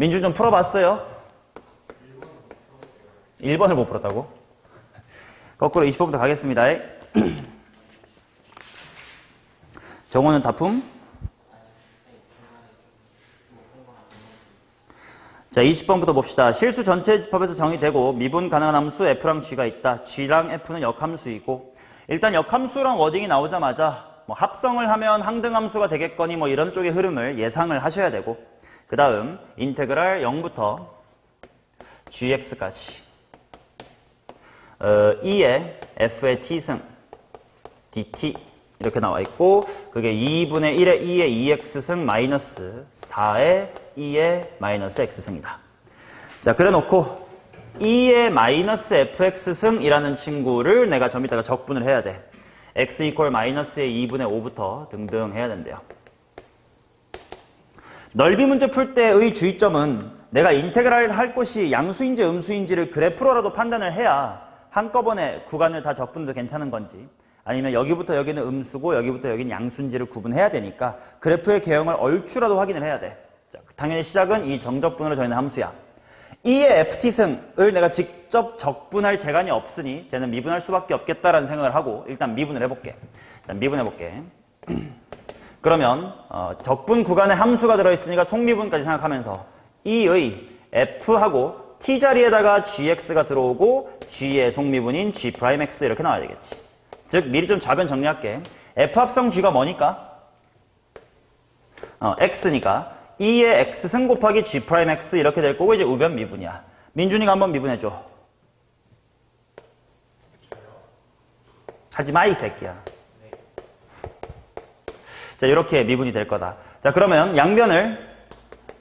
민준 좀 풀어봤어요? 1번을 못 풀었다고? 거꾸로 20번부터 가겠습니다. 정호는 다품? 자, 20번부터 봅시다. 실수 전체 집합에서 정의되고 미분 가능한 함수 F랑 G가 있다. G랑 F는 역함수이고, 일단 역함수랑 워딩이 나오자마자 뭐 합성을 하면 항등함수가 되겠거니 뭐 이런 쪽의 흐름을 예상을 하셔야 되고, 그 다음 인테그랄 0부터 gx까지 2의 f의 t승 dt 이렇게 나와 있고, 그게 2분의 1의 2의 2x승 마이너스 4의 2의 마이너스 x승이다. 자, 그래 놓고 2의 마이너스 fx승이라는 친구를 내가 좀 이따가 적분을 해야 돼. x 이퀄 마이너스의 2분의 5부터 등등 해야 된대요. 넓이 문제 풀 때의 주의점은 내가 인테그랄 할 곳이 양수인지 음수인지를 그래프로라도 판단을 해야 한꺼번에 구간을 다 적분도 괜찮은 건지, 아니면 여기부터 여기는 음수고 여기부터 여기는 양수인지를 구분해야 되니까 그래프의 개형을 얼추라도 확인을 해야 돼. 자, 당연히 시작은 이 정적분으로 정의된 함수야. 2의 ft승을 내가 직접 적분할 재간이 없으니 쟤는 미분할 수밖에 없겠다라는 생각을 하고 일단 미분을 해볼게. 자, 미분해볼게. 그러면 적분 구간에 함수가 들어있으니까 속미분까지 생각하면서 2의 f하고 t 자리에다가 gx가 들어오고 g의 속미분인 g'x 이렇게 나와야 되겠지. 즉 미리 좀 좌변 정리할게. f 합성 g가 뭐니까? x니까 2의 x승 곱하기 g'x 이렇게 될 거고, 이제 우변 미분이야. 민준이가 한번 미분해줘. 하지마 이 새끼야. 자, 이렇게 미분이 될 거다. 자, 그러면 양변을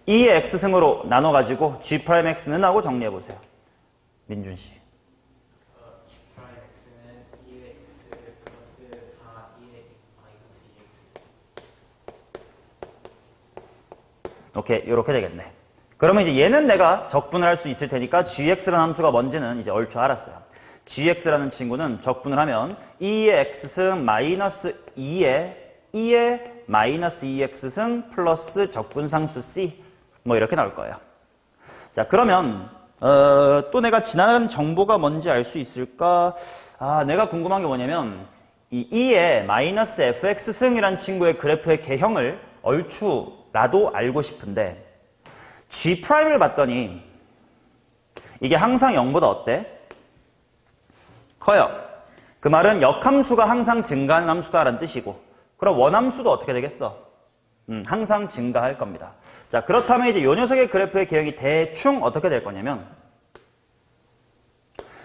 2의 x승으로 나눠가지고 g'x는 하고 정리해보세요. 민준씨. g'x는 2의 x 플러스 4, 2의 마이너스 2x. 오케이, 이렇게 되겠네. 그러면 이제 얘는 내가 적분을 할 수 있을 테니까 gx라는 함수가 뭔지는 이제 얼추 알았어요. gx라는 친구는 적분을 하면 2의 x승 마이너스 2의 마이너스 2x승 플러스 적분상수 c 뭐 이렇게 나올 거예요. 자, 그러면 또 내가 지나간 정보가 뭔지 알 수 있을까? 내가 궁금한 게 뭐냐면 이 2의 마이너스 fx승이란 친구의 그래프의 개형을 얼추라도 알고 싶은데, g'을 봤더니 이게 항상 0보다 어때? 커요. 그 말은 역함수가 항상 증가하는 함수다라는 뜻이고, 그럼 원함수도 어떻게 되겠어? 항상 증가할 겁니다. 자, 그렇다면 이제 이 녀석의 그래프의 개형이 대충 어떻게 될 거냐면,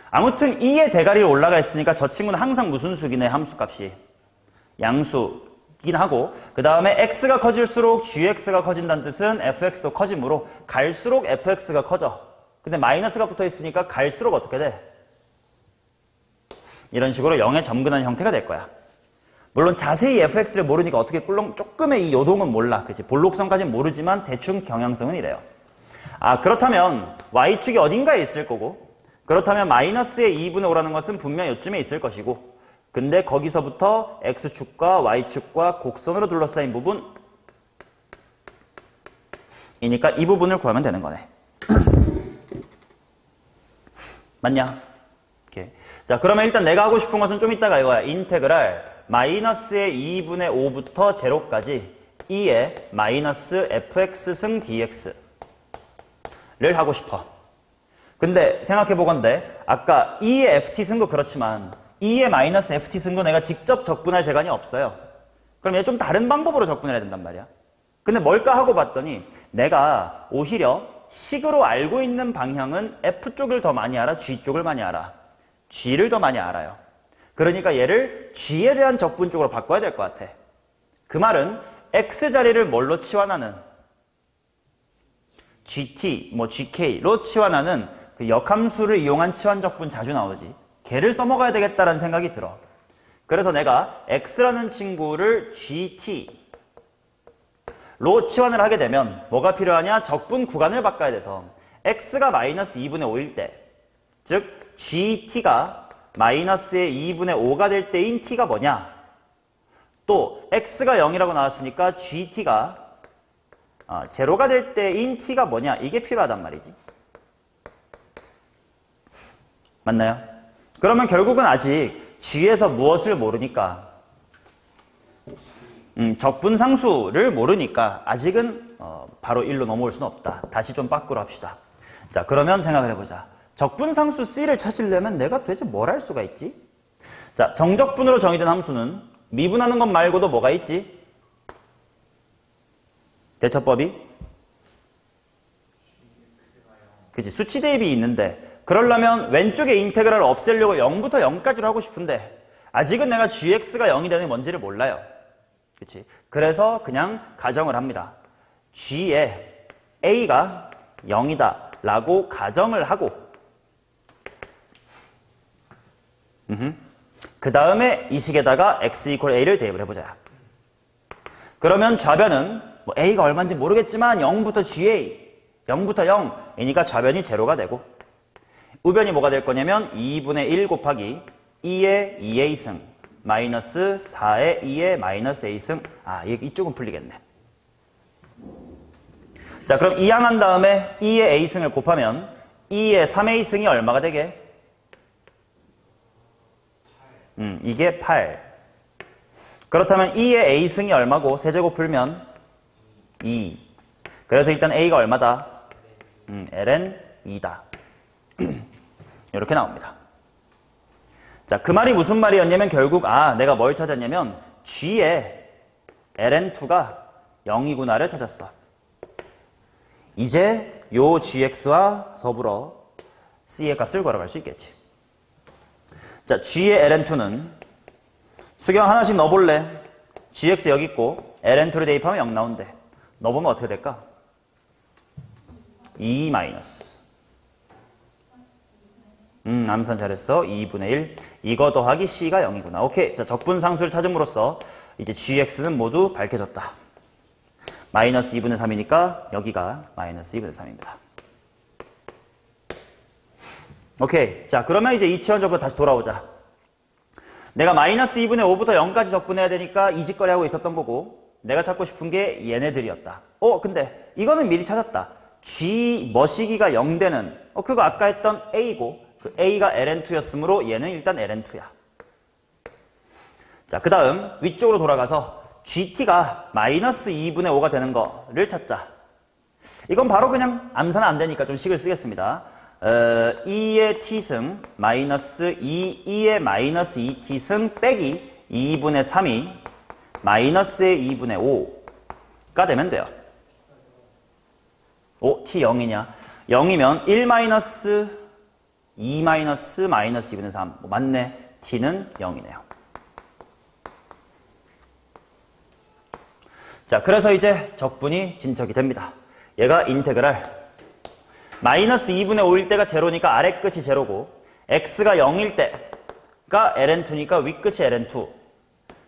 아무튼 2의 대가리로 올라가 있으니까 저 친구는 항상 무슨 수기네, 함수값이? 양수긴 하고, 그 다음에 x가 커질수록 gx가 커진다는 뜻은 fx도 커지므로 갈수록 fx가 커져. 근데 마이너스가 붙어 있으니까 갈수록 어떻게 돼? 이런 식으로 0에 점근하는 형태가 될 거야. 물론 자세히 fx를 모르니까 어떻게 꿀렁 조금의 이 요동은 몰라. 그치? 볼록성까지는 모르지만 대충 경향성은 이래요. 그렇다면 y축이 어딘가에 있을 거고, 그렇다면 마이너스의 2분의 5라는 것은 분명 이쯤에 있을 것이고, 근데 거기서부터 x축과 y축과 곡선으로 둘러싸인 부분이니까 이 부분을 구하면 되는 거네. 맞냐? 오케이. 자, 그러면 일단 내가 하고 싶은 것은 좀 이따가 이거야. 인테그랄 마이너스의 2분의 5부터 제로까지 2의 마이너스 fx승 dx를 하고 싶어. 근데 생각해보건대 아까 2의 ft승도 그렇지만 2의 마이너스 ft승도 내가 직접 적분할 재간이 없어요. 그럼 얘 좀 다른 방법으로 적분해야 된단 말이야. 근데 뭘까 하고 봤더니 내가 오히려 식으로 알고 있는 방향은 F쪽을 더 많이 알아, G쪽을 많이 알아. G를 더 많이 알아요. 그러니까 얘를 G에 대한 적분 쪽으로 바꿔야 될 것 같아. 그 말은 X자리를 뭘로 치환하는? GT, GK로 치환하는 그 역함수를 이용한 치환 적분 자주 나오지. 걔를 써먹어야 되겠다라는 생각이 들어. 그래서 내가 X라는 친구를 GT 로 치환을 하게 되면 뭐가 필요하냐? 적분 구간을 바꿔야 돼서 x가 마이너스 2분의 5일 때, 즉 gt가 마이너스의 2분의 5가 될 때인 t가 뭐냐? 또 x가 0이라고 나왔으니까 gt가 제로가 될 때 인 t가 뭐냐? 이게 필요하단 말이지. 맞나요? 그러면 결국은 아직 g에서 무엇을 모르니까 적분상수를 모르니까 아직은 바로 1로 넘어올 수는 없다. 다시 좀 밖으로 합시다. 자, 그러면 생각을 해보자. 적분상수 C를 찾으려면 내가 도대체 뭘 할 수가 있지? 자, 정적분으로 정의된 함수는 미분하는 것 말고도 뭐가 있지? 대처법이? 그치, 수치 대입이 있는데 그러려면 왼쪽에 인테그랄을 없애려고 0부터 0까지로 하고 싶은데 아직은 내가 gx가 0이 되는 게 뭔지를 몰라요. 그치? 그래서 그냥 가정을 합니다. g에 a가 0이다 라고 가정을 하고 그 다음에 이 식에다가 x = a를 대입을 해보자. 그러면 좌변은 뭐 a가 얼마인지 모르겠지만 0부터 ga, 0부터 0이니까 좌변이 제로가 되고 우변이 뭐가 될 거냐면 2분의 1 곱하기 2의 2a승 마이너스 4의 2의 마이너스 a승. 이쪽은 풀리겠네. 자, 그럼 이항한 다음에 2의 a승을 곱하면 2의 3a승이 얼마가 되게? 이게 8. 그렇다면 2의 a승이 얼마고 세제곱 풀면 2. 그래서 일단 a가 얼마다? ln 2다. 이렇게 나옵니다. 자, 그 말이 무슨 말이었냐면 결국 내가 뭘 찾았냐면 g의 ln2가 0이구나를 찾았어. 이제 요 gx와 더불어 c의 값을 걸어갈 수 있겠지. 자, g의 ln2는 수경 하나씩 넣어볼래? gx 여기 있고 ln2를 대입하면 0 나온대. 넣어보면 어떻게 될까? 2 마이너스. 암산 잘했어. 2분의 1. 이거 더하기 c가 0이구나. 오케이. 자, 적분상수를 찾음으로써 이제 gx는 모두 밝혀졌다. 마이너스 2분의 3이니까 여기가 마이너스 2분의 3입니다. 오케이. 자, 그러면 이제 이치원적으로 다시 돌아오자. 내가 마이너스 2분의 5부터 0까지 적분해야 되니까 이 짓거리 하고 있었던 거고 내가 찾고 싶은 게 얘네들이었다. 근데 이거는 미리 찾았다. g 머시기가 0되는 그거 아까 했던 a고 그 a가 ln2였으므로 얘는 일단 ln2야. 자, 그 다음 위쪽으로 돌아가서 gt가 마이너스 2분의 5가 되는 거를 찾자. 이건 바로 그냥 암산은 안 되니까 좀 식을 쓰겠습니다. 2의 t승 마이너스 2의 마이너스 2t승 빼기 2분의 3이 마이너스의 2분의 5가 되면 돼요. t 0이냐? 0이면 1 마이너스 2 마이너스 마이너스 2분의 3. 맞네. t는 0이네요. 자, 그래서 이제 적분이 진척이 됩니다. 얘가 인테그랄 마이너스 2분의 5일 때가 제로니까 아래 끝이 제로고 x가 0일 때가 ln2니까 윗끝이 ln2.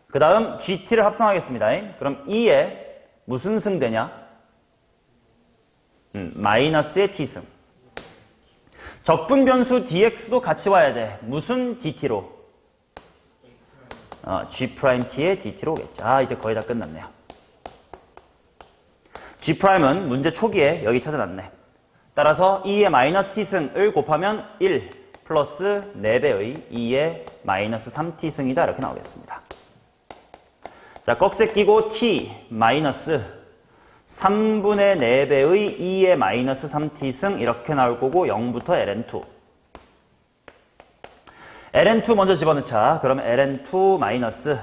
그 다음 gt를 합성하겠습니다. 그럼 2에 무슨 승 되냐? 마이너스의 t승. 적분 변수 dx도 같이 와야 돼. 무슨 dt로? g't의 dt로 오겠지. 이제 거의 다 끝났네요. g'은 문제 초기에 여기 찾아놨네. 따라서 2의 마이너스 t승을 곱하면 1 플러스 4배의 2의 마이너스 3t승이다. 이렇게 나오겠습니다. 자, 꺽쇠 끼고 t 마이너스 3분의 4배의 2의 마이너스 3t승 이렇게 나올 거고 0부터 ln2. ln2 먼저 집어넣자. 그러면 ln2 마이너스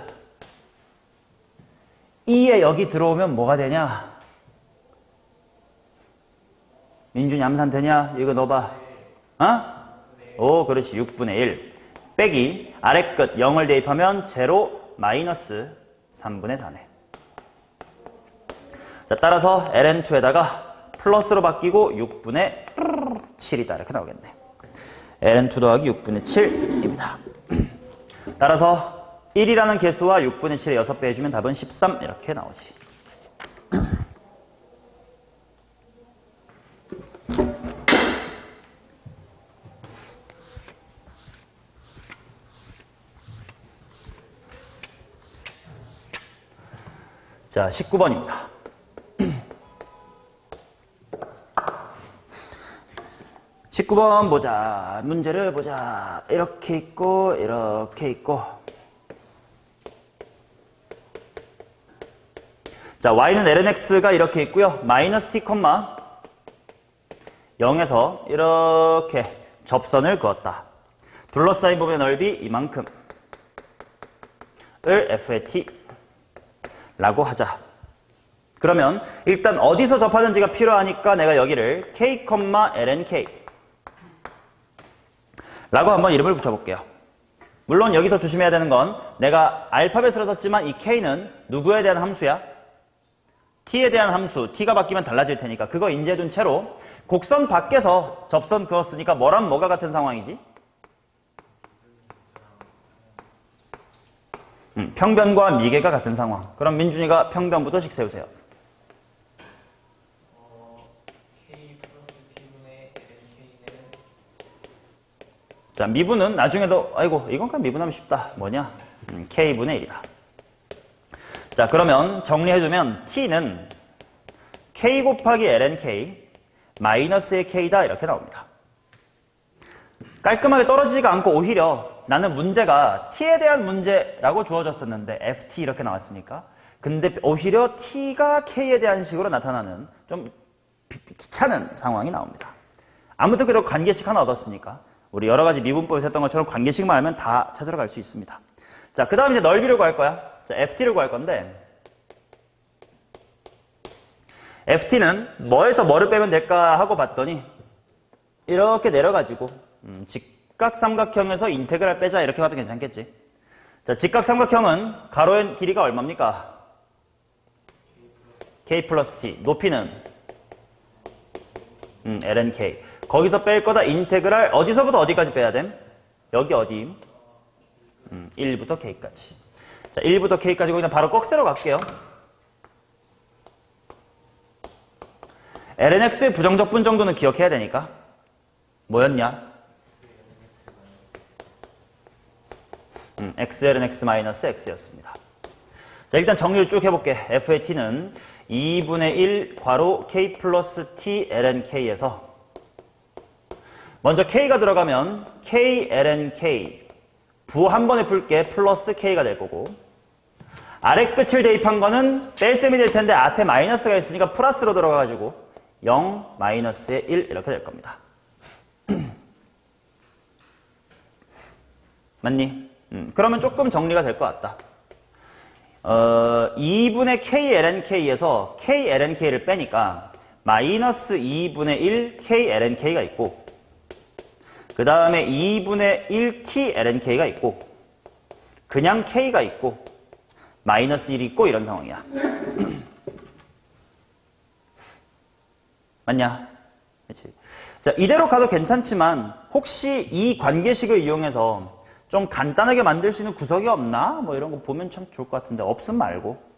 2에 여기 들어오면 뭐가 되냐? 민준이 암산 되냐? 이거 넣어봐. 그렇지. 6분의 1 빼기 아래 끝 0을 대입하면 제로 마이너스 3분의 4네. 자, 따라서 ln2에다가 플러스로 바뀌고 6분의 7이다. 이렇게 나오겠네. ln2 더하기 6분의 7입니다. 따라서 1이라는 개수와 6분의 7의 6배 해주면 답은 13 이렇게 나오지. 자, 19번입니다. 19번 보자. 문제를 보자. 이렇게 있고 이렇게 있고. 자, y는 lnx가 이렇게 있고요. 마이너스 t, 0에서 이렇게 접선을 그었다. 둘러싸인 부분의 넓이 이만큼 을 f의 t 라고 하자. 그러면 일단 어디서 접하는지가 필요하니까 내가 여기를 k, lnk 라고 한번 이름을 붙여볼게요. 물론 여기서 조심해야 되는 건 내가 알파벳으로 썼지만 이 k는 누구에 대한 함수야? t에 대한 함수, t가 바뀌면 달라질 테니까 그거 인지해둔 채로 곡선 밖에서 접선 그었으니까 뭐랑 뭐가 같은 상황이지? 평변과 미계가 같은 상황. 그럼 민준이가 평변부터씩 세우세요. K 플러스 T분의 LNK는 자, 미분은 나중에도 아이고 이건 그냥 미분하면 쉽다. 뭐냐? K분의 1이다. 자, 그러면 정리해두면 T는 K 곱하기 lnK 마이너스의 K다 이렇게 나옵니다. 깔끔하게 떨어지지가 않고 오히려 나는 문제가 T에 대한 문제라고 주어졌었는데 FT 이렇게 나왔으니까 근데 오히려 T가 K에 대한 식으로 나타나는 좀 귀찮은 상황이 나옵니다. 아무튼 그래도 관계식 하나 얻었으니까 우리 여러 가지 미분법에서 했던 것처럼 관계식만 알면 다 찾으러 갈 수 있습니다. 자, 그 다음 이제 넓이를 구할 거야. 자, FT를 구할 건데 FT는 뭐에서 뭐를 빼면 될까 하고 봤더니 이렇게 내려가지고 직각삼각형에서 인테그랄 빼자 이렇게 봐도 괜찮겠지. 자, 직각삼각형은 가로의 길이가 얼마입니까? K 플러스 T. 높이는 lnK. 거기서 뺄 거다 인테그랄 어디서부터 어디까지 빼야 됨? 여기 어디? 1부터 K까지. 자, 1부터 K까지 그냥 바로 꺽쇠로 갈게요. lnx의 부정적분 정도는 기억해야 되니까 뭐였냐? x lnx 마이너스 x였습니다. 자, 일단 정리를 쭉 해볼게. f의 t는 2분의 1 괄호 k 플러스 t lnk에서 먼저 k가 들어가면 k lnk 부 한 번에 풀게 플러스 k가 될 거고 아래 끝을 대입한 거는 뺄셈이 될 텐데 앞에 마이너스가 있으니까 플러스로 들어가가지고 0, 마이너스의 1 이렇게 될 겁니다. 맞니? 그러면 조금 정리가 될 것 같다. 2분의 k lnk에서 k lnk를 빼니까 마이너스 2분의 1 k lnk가 있고 그 다음에 2분의 1 t lnk가 있고 그냥 k가 있고 마이너스 1이 있고 이런 상황이야. 맞냐? 그렇지. 자, 이대로 가도 괜찮지만 혹시 이 관계식을 이용해서 좀 간단하게 만들 수 있는 구석이 없나? 뭐 이런 거 보면 참 좋을 것 같은데 없음 말고.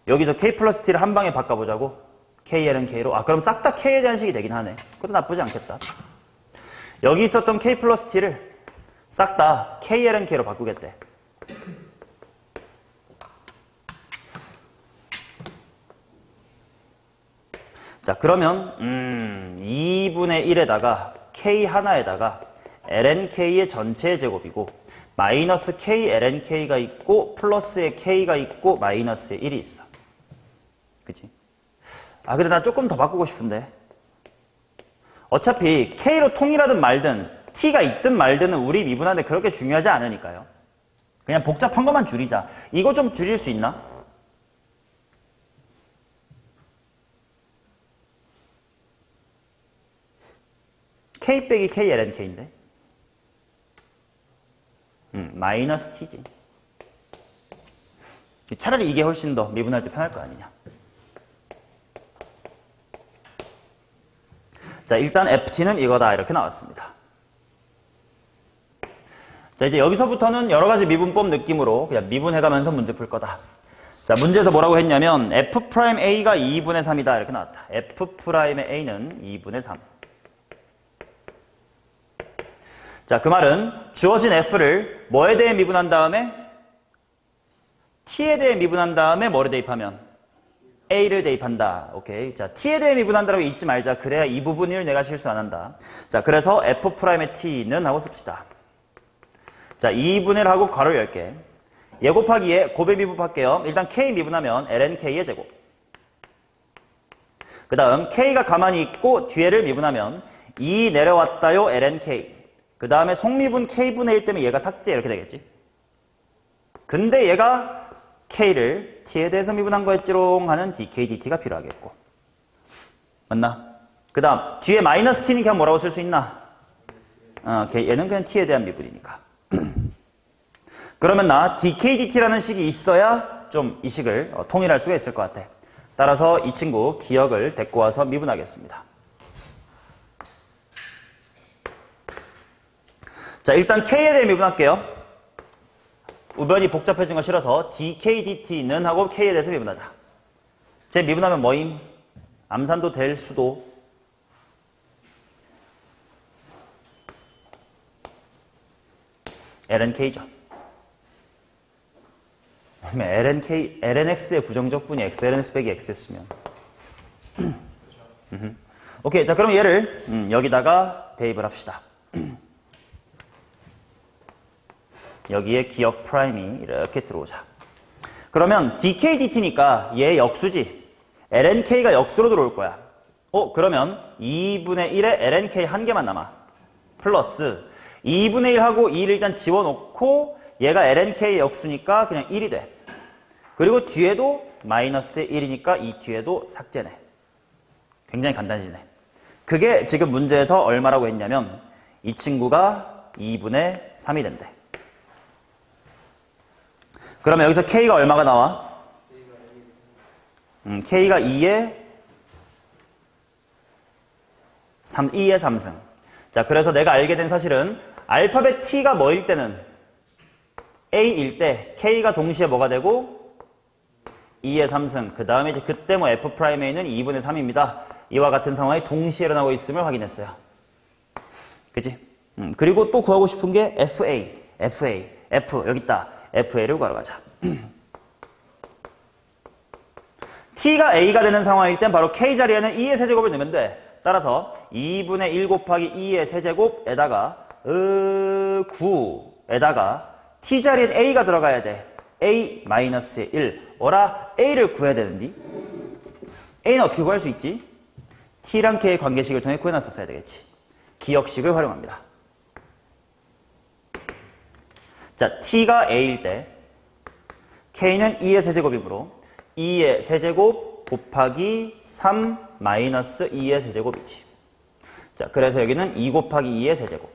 여기서 k 플러스 t를 한 방에 바꿔보자고. kl은 k로. 아, 그럼 싹 다 k에 대한 식이 되긴 하네. 그것도 나쁘지 않겠다. 여기 있었던 k 플러스 t를 싹 다 kl은 k로 바꾸겠대. 자, 그러면 2분의 1에다가 k 하나에다가 lnk의 전체의 제곱이고 마이너스 k lnk가 있고 플러스의 k가 있고 마이너스의 1이 있어. 그치? 아, 근데 나 조금 더 바꾸고 싶은데 어차피 k로 통일하든 말든 t가 있든 말든은 우리 미분하는데 그렇게 중요하지 않으니까요. 그냥 복잡한 것만 줄이자. 이거 좀 줄일 수 있나? k 빼기 k lnk인데 마이너스 t지. 차라리 이게 훨씬 더 미분할 때 편할 거 아니냐. 자, 일단 ft는 이거다 이렇게 나왔습니다. 자, 이제 여기서부터는 여러 가지 미분법 느낌으로 그냥 미분해가면서 문제 풀 거다. 자, 문제에서 뭐라고 했냐면 f'a가 2분의 3이다 이렇게 나왔다. f'의 a는 2분의 3. 자, 그 말은 주어진 f를 뭐에 대해 미분한 다음에 t에 대해 미분한 다음에 뭐를 대입하면 A를 대입한다. 오케이. 자, T에 대해 미분한다라고 잊지 말자. 그래야 이 부분을 내가 실수 안 한다. 자, 그래서 F'의 T는 하고 씁시다. 자, 2분의 1 하고 괄호 10개. 얘 곱하기 얘 곱에 미분할게요. 일단 K 미분하면 ln K의 제곱. 그 다음 K가 가만히 있고 뒤에를 미분하면 2 내려왔다요 ln K. 그 다음에 속미분 K분의 1 때문에 얘가 삭제 이렇게 되겠지. 근데 얘가 K를 T에 대해서 미분한 거였지롱 하는 DK, DT가 필요하겠고. 맞나? 그 다음 뒤에 마이너스 T는 그냥 뭐라고 쓸 수 있나? 얘는 그냥 T에 대한 미분이니까. 그러면 나 DK, DT라는 식이 있어야 좀 이 식을 통일할 수가 있을 것 같아. 따라서 이 친구 기억을 데리고 와서 미분하겠습니다. 자, 일단 K에 대해 미분할게요. 우변이 복잡해진 거 싫어서 DK, DT는 하고 K에 대해서 미분하자. 제 미분하면 뭐임? 암산도 될 수도. lnK죠. lnX의 부정적분이 xlns 빼기 x였으면. 오케이. 자, 그럼 얘를 여기다가 대입을 합시다. 여기에 기억 프라임이 이렇게 들어오자. 그러면 DK, DT니까 얘 역수지. lnK가 역수로 들어올 거야. 그러면 2분의 1에 lnK 한 개만 남아. 플러스 2분의 1하고 2를 일단 지워놓고 얘가 lnK의 역수니까 그냥 1이 돼. 그리고 뒤에도 마이너스의 1이니까 이 뒤에도 삭제네. 굉장히 간단해지네. 그게 지금 문제에서 얼마라고 했냐면 이 친구가 2분의 3이 된대. 그러면 여기서 K가 얼마가 나와? K가 2의 3승. 자, 그래서 내가 알게 된 사실은 알파벳 T가 뭐일 때는 A일 때 K가 동시에 뭐가 되고 2의 3승. 그 다음에 이제 그때 뭐 F'A는 2분의 3입니다. 이와 같은 상황이 동시에 일어나고 있음을 확인했어요. 그치? 그리고 또 구하고 싶은 게 F 여기 있다. FA를 구하러 가자. T가 A가 되는 상황일 땐 바로 K 자리에는 2의 세제곱을 넣으면 돼. 따라서 2분의 1 곱하기 2의 세제곱에다가 9에다가 T 자리엔 A가 들어가야 돼. A-1. 어라, A를 구해야 되는데 A는 어떻게 구할 수 있지? T랑 K의 관계식을 통해 구해놨었어야 되겠지. 기억식을 활용합니다. 자, T가 A일 때 K는 2의 세제곱이므로 2의 세제곱 곱하기 3 마이너스 2의 세제곱이지. 자, 그래서 여기는 2 곱하기 2의 세제곱.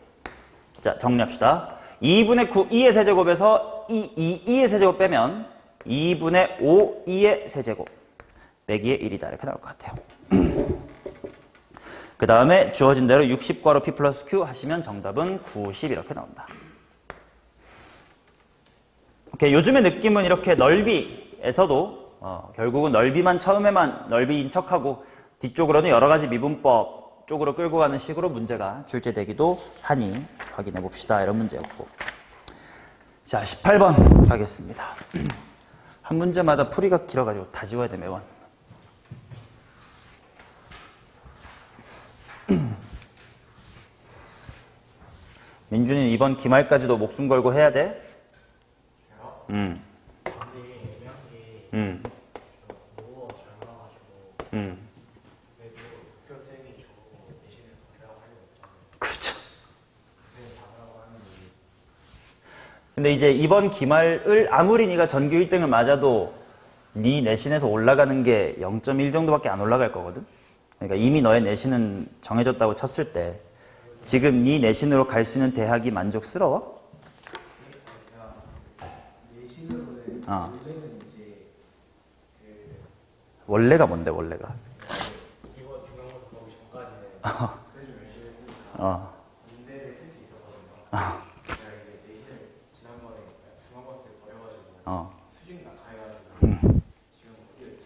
자, 정리합시다. 2분의 9 2의 세제곱에서 2의 세제곱 빼면 2분의 5 2의 세제곱 빼기의 1이다. 이렇게 나올 것 같아요. 그 다음에 주어진 대로 60괄호 P 플러스 Q 하시면 정답은 90 이렇게 나온다. 오케이, 요즘의 느낌은 이렇게 넓이에서도 결국은 넓이만 처음에만 넓이인 척하고 뒤쪽으로는 여러 가지 미분법 쪽으로 끌고 가는 식으로 문제가 출제되기도 하니 확인해 봅시다. 이런 문제였고. 자, 18번 가겠습니다. 한 문제마다 풀이가 길어가지고 다 지워야 돼, 매번. 민준이는 이번 기말까지도 목숨 걸고 해야 돼? 근데 명이 너무 잘 나와가지고 그래도 학교 쌤이 저보고 내신을 보내라고 할 리 없잖아요. 그렇죠. 쌤이 잘하라고 하는데 근데 이제 이번 기말을 아무리 네가 전교 1등을 맞아도 네 내신에서 올라가는 게 0.1 정도밖에 안 올라갈 거거든. 그러니까 이미 너의 내신은 정해졌다고 쳤을 때 지금 네 내신으로 갈 수 있는 대학이 만족스러워? 내신으로는 어. 원래는 이제 원래가 뭔데, 원래가? 이번 중간고사 보기 전까지는 그래도 열심히 했으니까 인대를 쓸 수 있었거든요. 제가 이제 내신을 지난번에 중간고사 때 버려가지고 수직 낙하해가지고 지금 어디였지?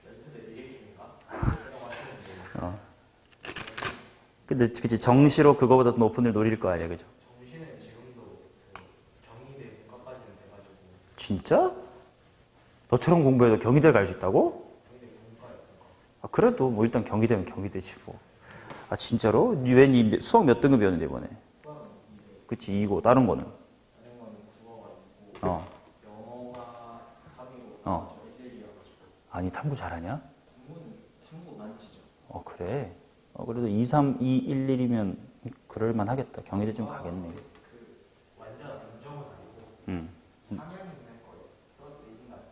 연세대 미래팀인가? 그런 하시는데 근데 그치, 정시로 그거보다 더 높은 일 노릴 거 아니야, 그죠? 정시는 지금도 그 경희대 문과까지는 돼가지고 진짜? 너처럼 공부해도 경희대 갈 수 있다고? 그래도 뭐 일단 경기되면 경기되지 뭐. 아 진짜로? 웬이 수학 몇 등급이었는데 이번에? 그치 2고 다른 거는? 다른 거는 국어가 있고 어. 영어가 3이고 어. 저 1, 1이어가지고 아니 탐구 잘하냐? 탐구 많이 치죠. 그래? 그래도 2, 3, 2, 1, 1이면 그럴만 하겠다. 경희대 좀 가겠네. 그 완전 안정은 아니고 응. 3학년 할 거예요. 플러스 1인 같아서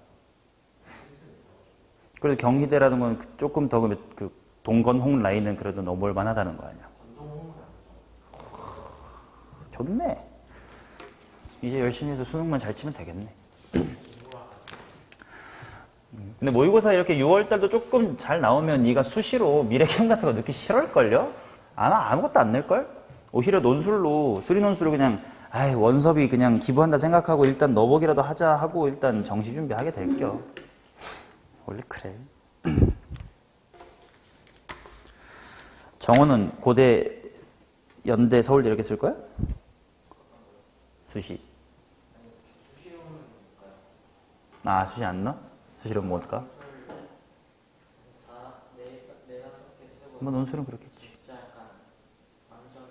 실수는 있어가지고 그래도 경희대라는 건 조금 더 그 동건홍 라인은 그래도 넘어올 만하다는 거 아니야? 전동홍은 아니죠. 좋네. 이제 열심히 해서 수능만 잘 치면 되겠네. 근데 모의고사 이렇게 6월달도 조금 잘 나오면 네가 수시로 미래시험 같은 거 넣기 싫을걸요? 아마 아무것도 안 낼걸? 오히려 논술로 수리 논술로 그냥 아이 원섭이 그냥 기부한다 생각하고 일단 넣어보기라도 하자 하고 일단 정시 준비하게 될겨. 원래 그래. 정호는 고대, 연대, 서울대 이렇게 쓸 거야? 수시. 아 수시 안 넣어? 수시로 뭘까? 다 내가 그렇게 쓰고 뭐 논술은 그렇겠지. 진짜 약간 완전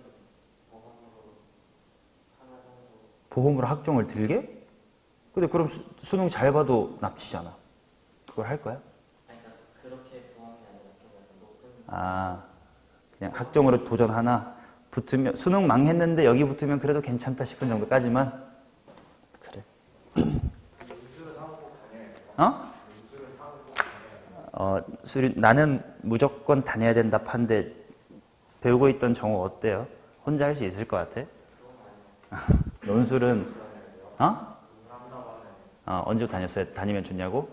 보험으로 하나 정도 보험으로 학종을 들게? 근데 그럼 수능 잘 봐도 납치잖아. 그걸 할 거야? 그러니까 그렇게 보험이 아니라 좀 약간 높은 아, 그냥 학종으로 도전 하나 붙으면 수능 망했는데 여기 붙으면 그래도 괜찮다 싶은 정도까지만. 그래. 어? 나는 무조건 다녀야 된다 판데 배우고 있던 정호 어때요? 혼자 할 수 있을 것 같아? 논술은 언제부터 다녔어요? 다니면 좋냐고?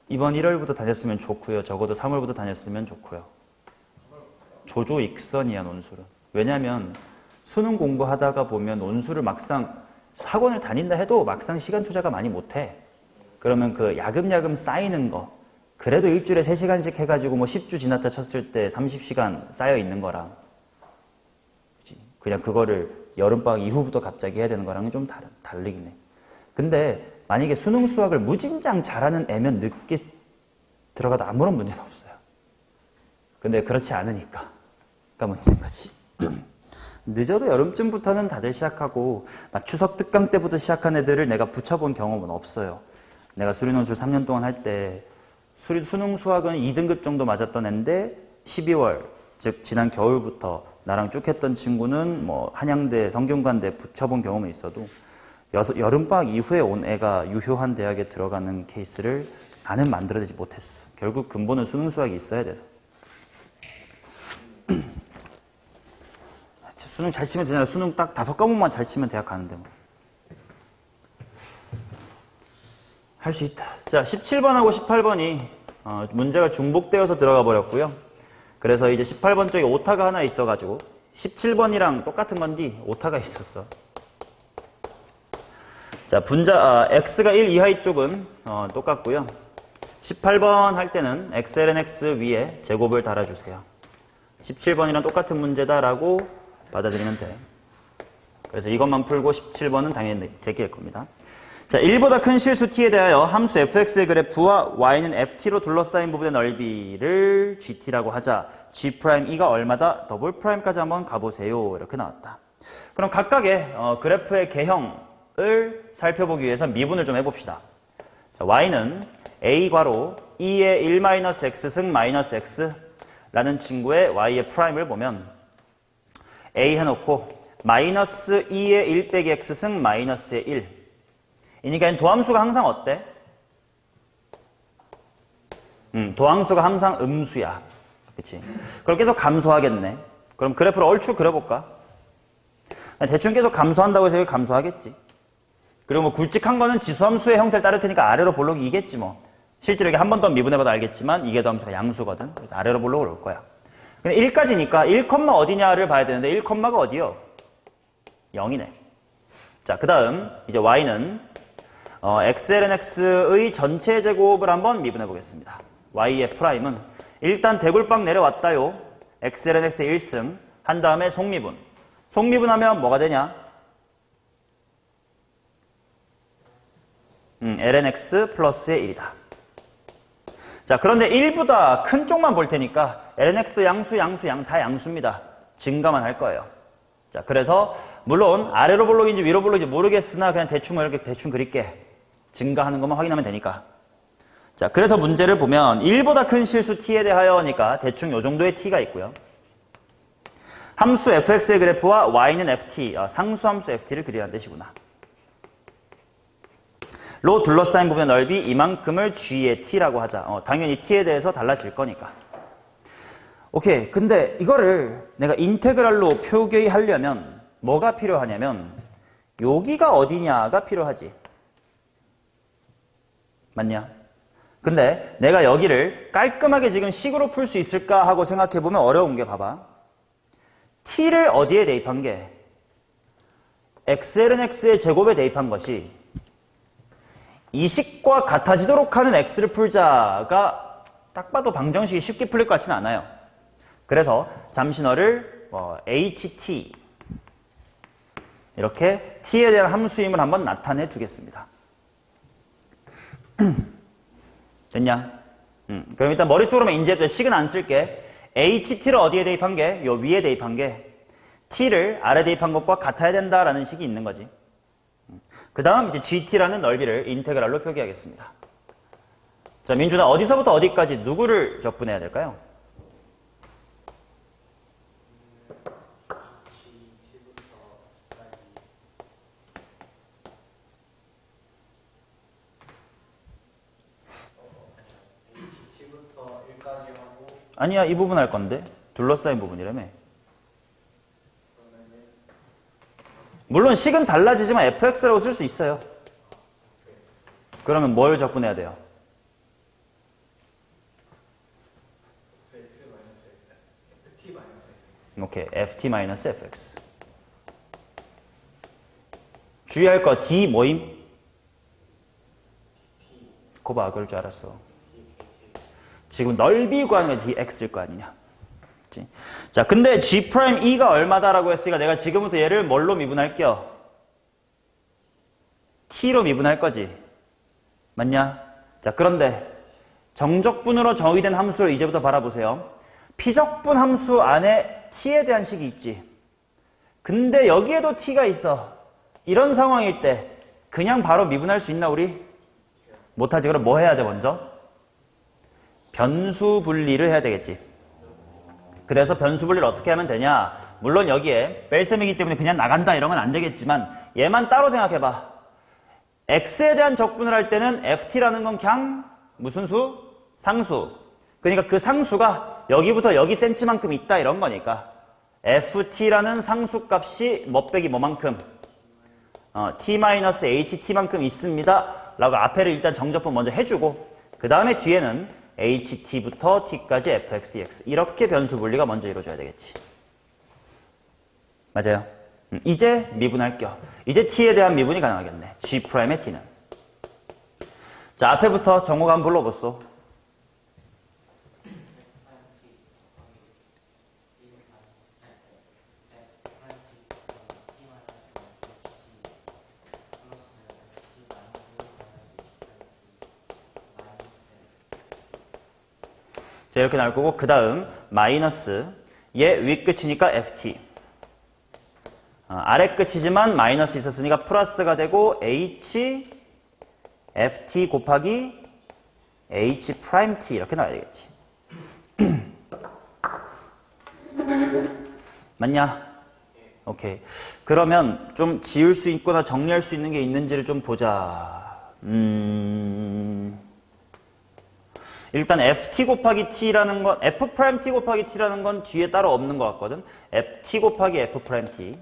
이번 1월부터 다녔으면 좋고요. 적어도 3월부터 다녔으면 좋고요. 조조익선이야 논술은. 왜냐하면 수능 공부하다가 보면 논술을 막상 학원을 다닌다 해도 막상 시간 투자가 많이 못해. 그러면 그 야금야금 쌓이는 거 그래도 일주일에 3시간씩 해가지고 뭐 10주 지났다 쳤을 때 30시간 쌓여 있는 거랑 그치? 그냥 그거를 여름방학 이후부터 갑자기 해야 되는 거랑은 좀 다르긴 해. 근데 만약에 수능 수학을 무진장 잘하는 애면 늦게 들어가도 아무런 문제는 없어요. 근데 그렇지 않으니까 문제인 거지. 늦어도 여름쯤부터는 다들 시작하고 추석 특강 때부터 시작한 애들을 내가 붙여본 경험은 없어요. 내가 수리논술 3년 동안 할 때 수능 수학은 2등급 정도 맞았던 애인데 12월 즉 지난 겨울부터 나랑 쭉 했던 친구는 뭐 한양대, 성균관대 붙여본 경험은 있어도 여름방학 이후에 온 애가 유효한 대학에 들어가는 케이스를 나는 만들어내지 못했어. 결국 근본은 수능 수학이 있어야 돼서. 수능 잘 치면 되잖아. 수능 딱 5과목만 잘 치면 대학 가는데 뭐. 할 수 있다. 자, 17번하고 18번이 문제가 중복되어서 들어가 버렸고요. 그래서 이제 18번 쪽에 오타가 하나 있어가지고 17번이랑 똑같은 건데 오타가 있었어. 자, x가 1 이하의 쪽은 똑같고요. 18번 할 때는 xln x 위에 제곱을 달아주세요. 17번이랑 똑같은 문제다라고 받아들이면 돼. 그래서 이것만 풀고 17번은 당연히 제끼일 겁니다. 자, 1보다 큰 실수 t에 대하여 함수 fx의 그래프와 y는 ft로 둘러싸인 부분의 넓이를 gt라고 하자. g'e가 얼마다? 더블프라임까지 한번 가보세요. 이렇게 나왔다. 그럼 각각의 그래프의 개형을 살펴보기 위해서 미분을 좀 해봅시다. 자, y는 a 괄호 2의 1-x 승 마이너스 x 라는 친구의 y의 프라임을 보면 a 해놓고 마이너스 2의 1 빼기 x 승 마이너스의 1 그러니까 도함수가 항상 어때? 도함수가 항상 음수야. 그치? 그럼 계속 감소하겠네. 그럼 그래프를 얼추 그려볼까? 대충 계속 감소한다고 해서 감소하겠지. 그리고 뭐 굵직한 거는 지수함수의 형태를 따를 테니까 아래로 볼록이 이겠지 뭐. 실제로 이게 한 번 더 미분해봐도 알겠지만 이게 도함수가 양수거든. 그래서 아래로 볼록을 올 거야. 근데 1까지니까 1, 어디냐를 봐야 되는데 1,가 어디요? 0이네. 자, 그 다음 이제 y는 xln x의 전체 제곱을 한번 미분해 보겠습니다. y의 프라임은 일단 대굴빵 내려왔다요. xln x의 1승 한 다음에 속미분. 속미분하면 뭐가 되냐? ln x 플러스의 1이다. 자, 그런데 1보다 큰 쪽만 볼 테니까 lnx도 양수, 다 양수입니다. 증가만 할 거예요. 자, 그래서 물론 아래로 볼록인지 위로 볼록인지 모르겠으나 그냥 대충 이렇게 대충 그릴게. 증가하는 것만 확인하면 되니까. 자, 그래서 문제를 보면 1보다 큰 실수 t에 대하여니까 대충 요 정도의 t가 있고요. 함수 fx의 그래프와 y는 ft, 상수함수 ft를 그리라는 뜻이구나. 로 둘러싸인 부분의 넓이 이만큼을 g의 t라고 하자. 당연히 t에 대해서 달라질 거니까. 오케이. 근데 이거를 내가 인테그랄로 표기하려면 뭐가 필요하냐면 여기가 어디냐가 필요하지. 맞냐? 근데 내가 여기를 깔끔하게 지금 식으로 풀 수 있을까 하고 생각해보면 어려운 게 봐봐. t를 어디에 대입한 게 xl은 x의 제곱에 대입한 것이 이 식과 같아지도록 하는 x를 풀자가 딱 봐도 방정식이 쉽게 풀릴 것 같지는 않아요. 그래서 잠시 너를 ht 이렇게 t에 대한 함수임을 한번 나타내 두겠습니다. 됐냐? 그럼 일단 머릿속으로만 인지해도 식은 안 쓸게. ht를 어디에 대입한 게? 요 위에 대입한 게 t를 아래 대입한 것과 같아야 된다라는 식이 있는 거지. 그 다음 이제 gt라는 넓이를 인테그랄로 표기하겠습니다. 자, 민준아 어디서부터 어디까지 누구를 적분해야 될까요? 아니야, 이 부분 할 건데. 둘러싸인 부분이라며. 물론 식은 달라지지만 fx라고 쓸 수 있어요. 그러면 뭘 적분해야 돼요? 오케이, ft-fx. 주의할 거 d 뭐임? 거봐, 그럴 줄 알았어. 지금 넓이 구하는 게 dx일 거 아니냐. 그치? 자, 근데 g'e가 얼마다라고 했으니까 내가 지금부터 얘를 뭘로 미분할게요? t로 미분할 거지. 맞냐? 자, 그런데 정적분으로 정의된 함수를 이제부터 바라보세요. 피적분 함수 안에 t에 대한 식이 있지. 근데 여기에도 t가 있어. 이런 상황일 때 그냥 바로 미분할 수 있나 우리? 못하지. 그럼 뭐 해야 돼 먼저? 변수 분리를 해야 되겠지. 그래서 변수 분리를 어떻게 하면 되냐? 물론 여기에 뺄셈이기 때문에 그냥 나간다 이런 건 안 되겠지만 얘만 따로 생각해봐. x에 대한 적분을 할 때는 ft라는 건 그냥 무슨 수? 상수. 그러니까 그 상수가 여기부터 여기 센치만큼 있다 이런 거니까 ft라는 상수값이 뭐 빼기 뭐만큼? t-ht만큼 있습니다. 라고 앞에를 일단 정적분 먼저 해주고 그 다음에 뒤에는 ht부터 t까지 fx, dx 이렇게 변수 분리가 먼저 이루어져야 되겠지. 맞아요? 이제 미분할게요. 이제 t에 대한 미분이 가능하겠네. g'의 t는. 자, 앞에부터 정호가 한번 불러보소. 자, 이렇게 나올 거고 그 다음 마이너스 얘 윗끝이니까 ft 아래 끝이지만 마이너스 있었으니까 플러스가 되고 h ft 곱하기 h 프라임 t 이렇게 나와야 되겠지. 맞냐? 오케이. 그러면 좀 지울 수 있거나 정리할 수 있는 게 있는지를 좀 보자. 일단 ft 곱하기 t라는 건 f 프라임 t 곱하기 t라는 건 뒤에 따로 없는 것 같거든. ft 곱하기 f 프라임 t.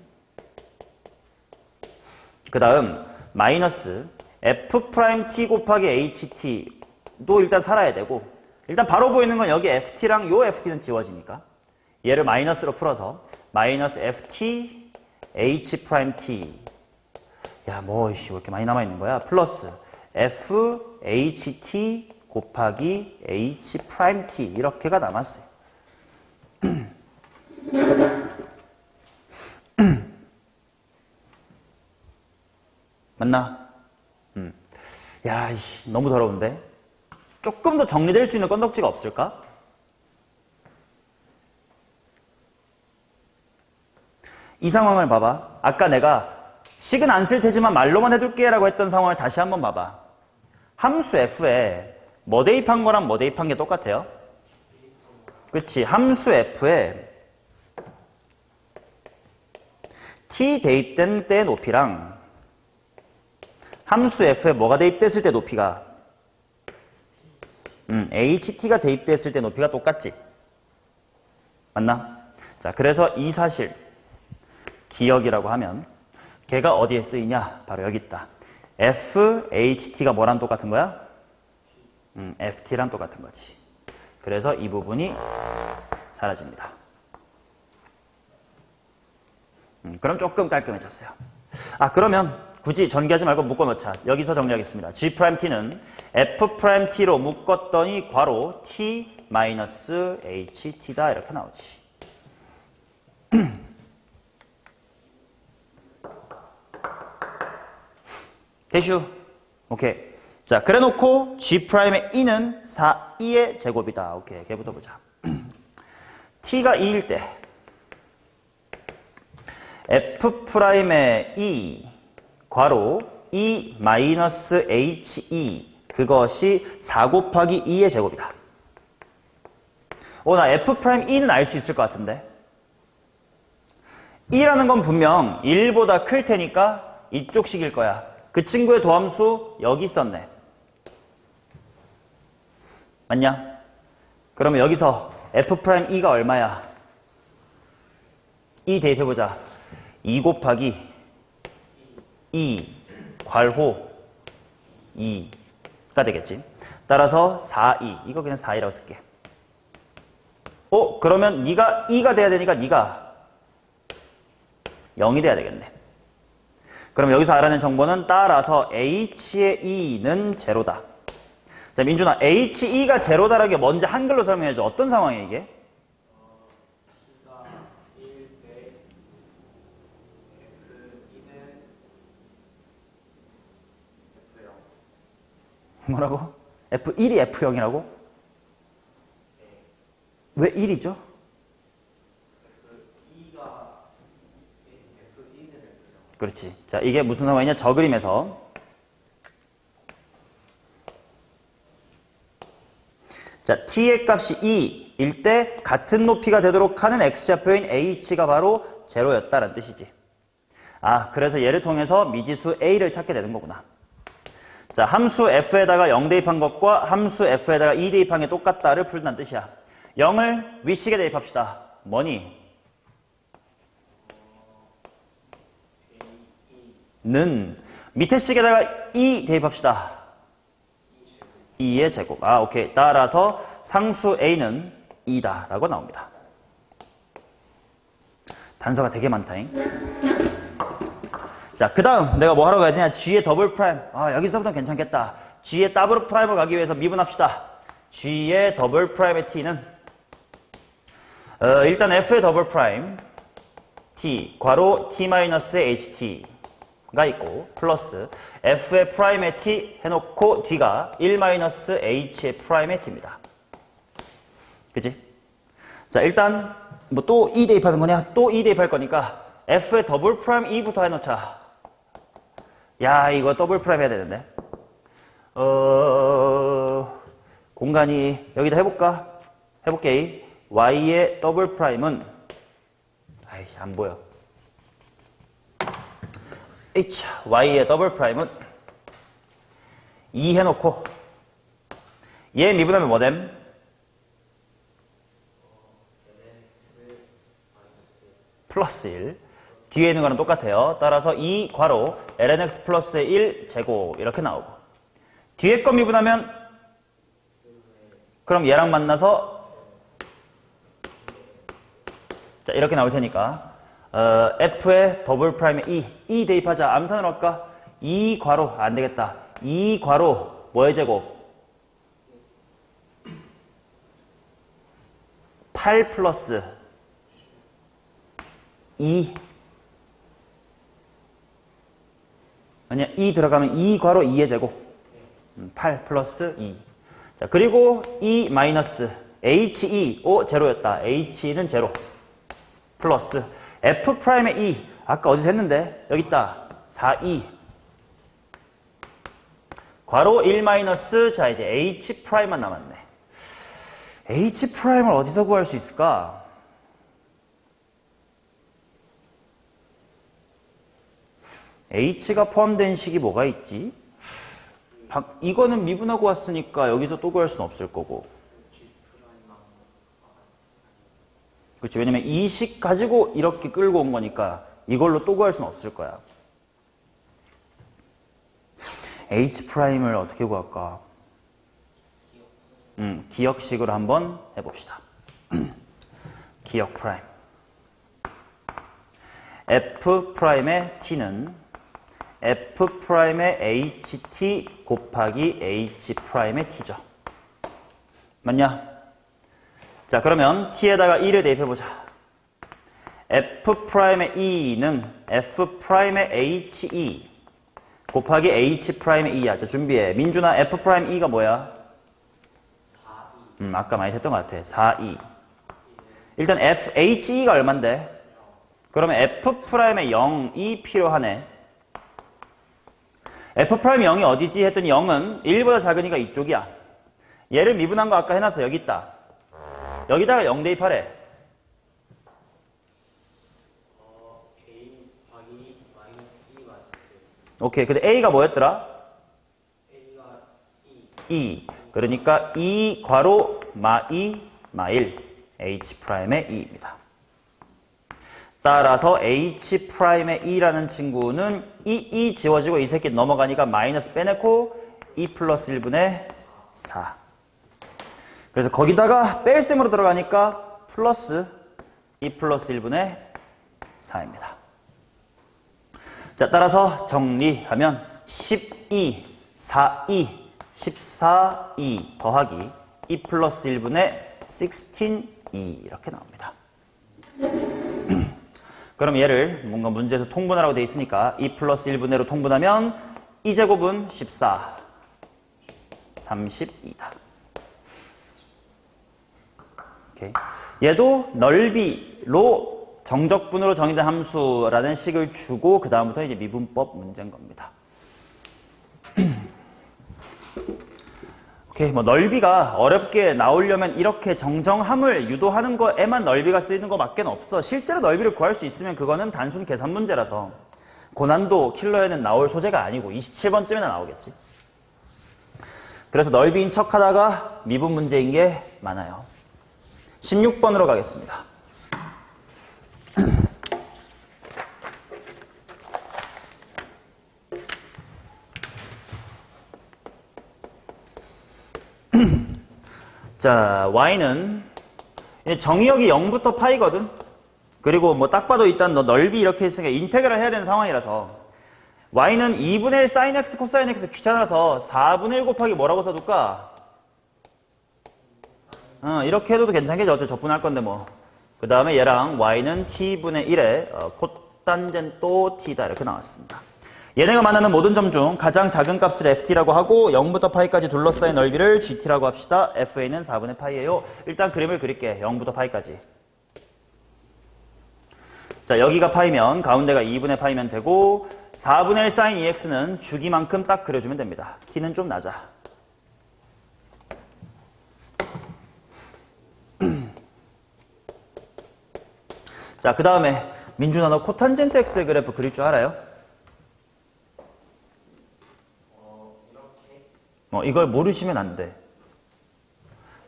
그 다음 마이너스 f 프라임 t 곱하기 ht도 일단 살아야 되고 일단 바로 보이는 건 여기 ft랑 요 ft는 지워지니까 얘를 마이너스로 풀어서 마이너스 ft h 프라임 t 야, 뭐 왜 이렇게 많이 남아있는 거야? 플러스 f ht 곱하기 h 프라임 t 이렇게가 남았어요. 맞나? 야, 이씨, 너무 더러운데? 조금 더 정리될 수 있는 건덕지가 없을까? 이 상황을 봐봐. 아까 내가 식은 안 쓸 테지만 말로만 해둘게 라고 했던 상황을 다시 한번 봐봐. 함수 f에 뭐 대입한 거랑 뭐 대입한 게 똑같아요? 그치. 함수 f에 t 대입된 때 높이랑 함수 f에 뭐가 대입됐을 때 높이가 ht가 대입됐을 때 높이가 똑같지? 맞나? 자, 그래서 이 사실 기억이라고 하면 걔가 어디에 쓰이냐? 바로 여기 있다. FHT가 뭐랑 똑같은 거야? FT랑 똑같은 거지. 그래서 이 부분이 사라집니다. 그럼 조금 깔끔해졌어요. 아, 그러면 굳이 전개하지 말고 묶어놓자. 여기서 정리하겠습니다. G'T는 F'T로 묶었더니 괄호 T-HT다 이렇게 나오지. 대슈. 오케이. 자, 그래 놓고 G'의 E는 4E의 제곱이다. 오케이. 걔부터 보자. T가 2일 때 F'의 E 괄호 E-HE 그것이 4 곱하기 2의 제곱이다. 나 F'E는 알 수 있을 것 같은데 2라는 건 분명 1보다 클 테니까 이쪽 식일 거야. 그 친구의 도함수 여기 있었네. 맞냐? 그러면 여기서 F'E가 얼마야? 2 대입해보자. 2 곱하기 2 괄호 2가 되겠지. 따라서 4, 2. 이거 그냥 4이라고 쓸게. 그러면 네가 2가 돼야 되니까 네가 0이 돼야 되겠네. 그럼 여기서 알아낸 정보는 따라서 H의 E는 제로다. 자, 민준아, HE가 제로다라는 게 뭔지 한글로 설명해줘. 어떤 상황이야, 이게? T가 1 대 F2는 F0. 뭐라고? F1이 F0이라고? 네. 왜 1이죠? F2가 F2는 F0. 그렇지. 자, 이게 무슨 상황이냐? 저 그림에서. 자, t의 값이 2일 때 같은 높이가 되도록 하는 x좌표인 h가 바로 제로였다는 뜻이지. 아, 그래서 얘를 통해서 미지수 a를 찾게 되는 거구나. 자, 함수 f에다가 0 대입한 것과 함수 f에다가 2 대입한 게 똑같다를 풀다는 뜻이야. 0을 윗식에 대입합시다. 뭐니? 는 밑에 식에다가 2 대입합시다. 2의 제곱. 아, 오케이. 따라서 상수 a는 2다 라고 나옵니다. 단서가 되게 많다잉. 자, 그 다음 내가 뭐 하러 가야 되냐? G의 더블 프라임. 아, 여기서부터 괜찮겠다. G의 더블 프라임을 가기 위해서 미분합시다. G의 더블 프라임의 T는 일단 F의 더블 프라임 T 괄호 T-HT가 있고 플러스 F의 프라임의 T 해놓고 D가 1-H의 프라임의 T입니다. 그치? 자, 일단 뭐 또 E 대입하는 거냐? 또 E 대입할 거니까 F의 더블 프라임 E부터 해놓자. 야, 이거 더블 프라임 해야 되는데. 공간이 여기다 해볼까? 해볼게. Y의 더블 프라임은 아이씨, 안 보여. Y의 더블 프라임은 2 해놓고 얘 미분하면 뭐됨? 플러스 1. 뒤에 있는 거랑 똑같아요. 따라서 2 괄호 lnx 플러스 1 제곱 이렇게 나오고 뒤에 거 미분하면 그럼 얘랑 만나서 자, 이렇게 나올 테니까 F의 더블 프라임에 E 대입하자. 암산을 할까? 2 괄호 안 되겠다. 2 괄호 뭐의 제곱? 8 플러스 2 아니야, 2 들어가면 2 괄호 2의 제곱 8 플러스 2. 자, 그리고 E 마이너스 HE, 제로였다. HE는 제로. 플러스 F'의 E, 아까 어디서 했는데? 여기 있다. 4E. 괄호 1 마이너스, 자, 이제 H'만 남았네. H'을 어디서 구할 수 있을까? H가 포함된 식이 뭐가 있지? 이거는 미분하고 왔으니까 여기서 또 구할 수는 없을 거고. 그렇지. 왜냐면 이 식 가지고 이렇게 끌고 온 거니까 이걸로 또 구할 수는 없을 거야. H'을 어떻게 구할까? 기억식으로 한번 해봅시다. 기억 프라임. F'의 T는 F'의 HT 곱하기 H'의 T죠. 맞냐? 자, 그러면 T에다가 1을 대입해보자. F'의 E는 F'의 HE 곱하기 H'의 E야. 자, 준비해. 민준아, F'E가 뭐야? 4E. 아까 많이 했던 것 같아. 4E. 일단 HE가 얼만데? 그러면 F'의 0이 필요하네. F'I 0이 어디지? 했더니 0은 1보다 작으니까 이쪽이야. 얘를 미분한 거 아까 해놨어. 여기 있다. 여기다가 0 대입하래. A 더하기 마이너스 2 마이너스. 오케이. 근데 A가 뭐였더라? A가 2. 그러니까 2 괄호 마2 마1 H'의 2입니다. 따라서 H'의 2라는 친구는 이 지워지고 이 새끼 넘어가니까 마이너스 빼내고 2 플러스 1분의 4. 그래서 거기다가 뺄셈으로 들어가니까 플러스 2 플러스 1분의 4입니다. 자, 따라서 정리하면 12, 4, 2, 14, 2 더하기 2 플러스 1분의 16, 2 이렇게 나옵니다. 그럼 얘를 뭔가 문제에서 통분하라고 돼 있으니까 2 플러스 1분의로 통분하면 2제곱은 14, 32다. 오케이. 얘도 넓이로 정적분으로 정의된 함수라는 식을 주고 그 다음부터 이제 미분법 문제인 겁니다. 오케이, 뭐 넓이가 어렵게 나오려면 이렇게 정정함을 유도하는 거에만 넓이가 쓰이는 거 밖에 없어. 실제로 넓이를 구할 수 있으면 그거는 단순 계산 문제라서 고난도 킬러에는 나올 소재가 아니고 27번쯤에나 나오겠지. 그래서 넓이인 척 하다가 미분 문제인 게 많아요. 16번으로 가겠습니다. 자, y는 정의역이 0부터 파이거든. 그리고 뭐 딱 봐도 일단 너 넓이 이렇게 했으니까 인테그랄 해야 되는 상황이라서 y는 2분의 1 sin x 코사인 x 귀찮아서 4분의 1 곱하기 뭐라고 써둘까? 이렇게 해도 괜찮겠죠. 어차피 적분할 건데 뭐. 그 다음에 얘랑 y는 t분의 1에 코탄젠또 t다 이렇게 나왔습니다. 얘네가 만나는 모든 점 중 가장 작은 값을 ft라고 하고 0부터 파이까지 둘러싸인 넓이를 gt라고 합시다. fa는 4분의 파이예요. 일단 그림을 그릴게. 0부터 파이까지. 자, 여기가 파이면 가운데가 2분의 파이면 되고 4분의 1 sin 2x는 주기만큼 딱 그려주면 됩니다. 키는 좀 낮아. 자, 그 다음에 민준아 너 코탄젠트 x의 그래프 그릴 줄 알아요? 이걸 모르시면 안 돼.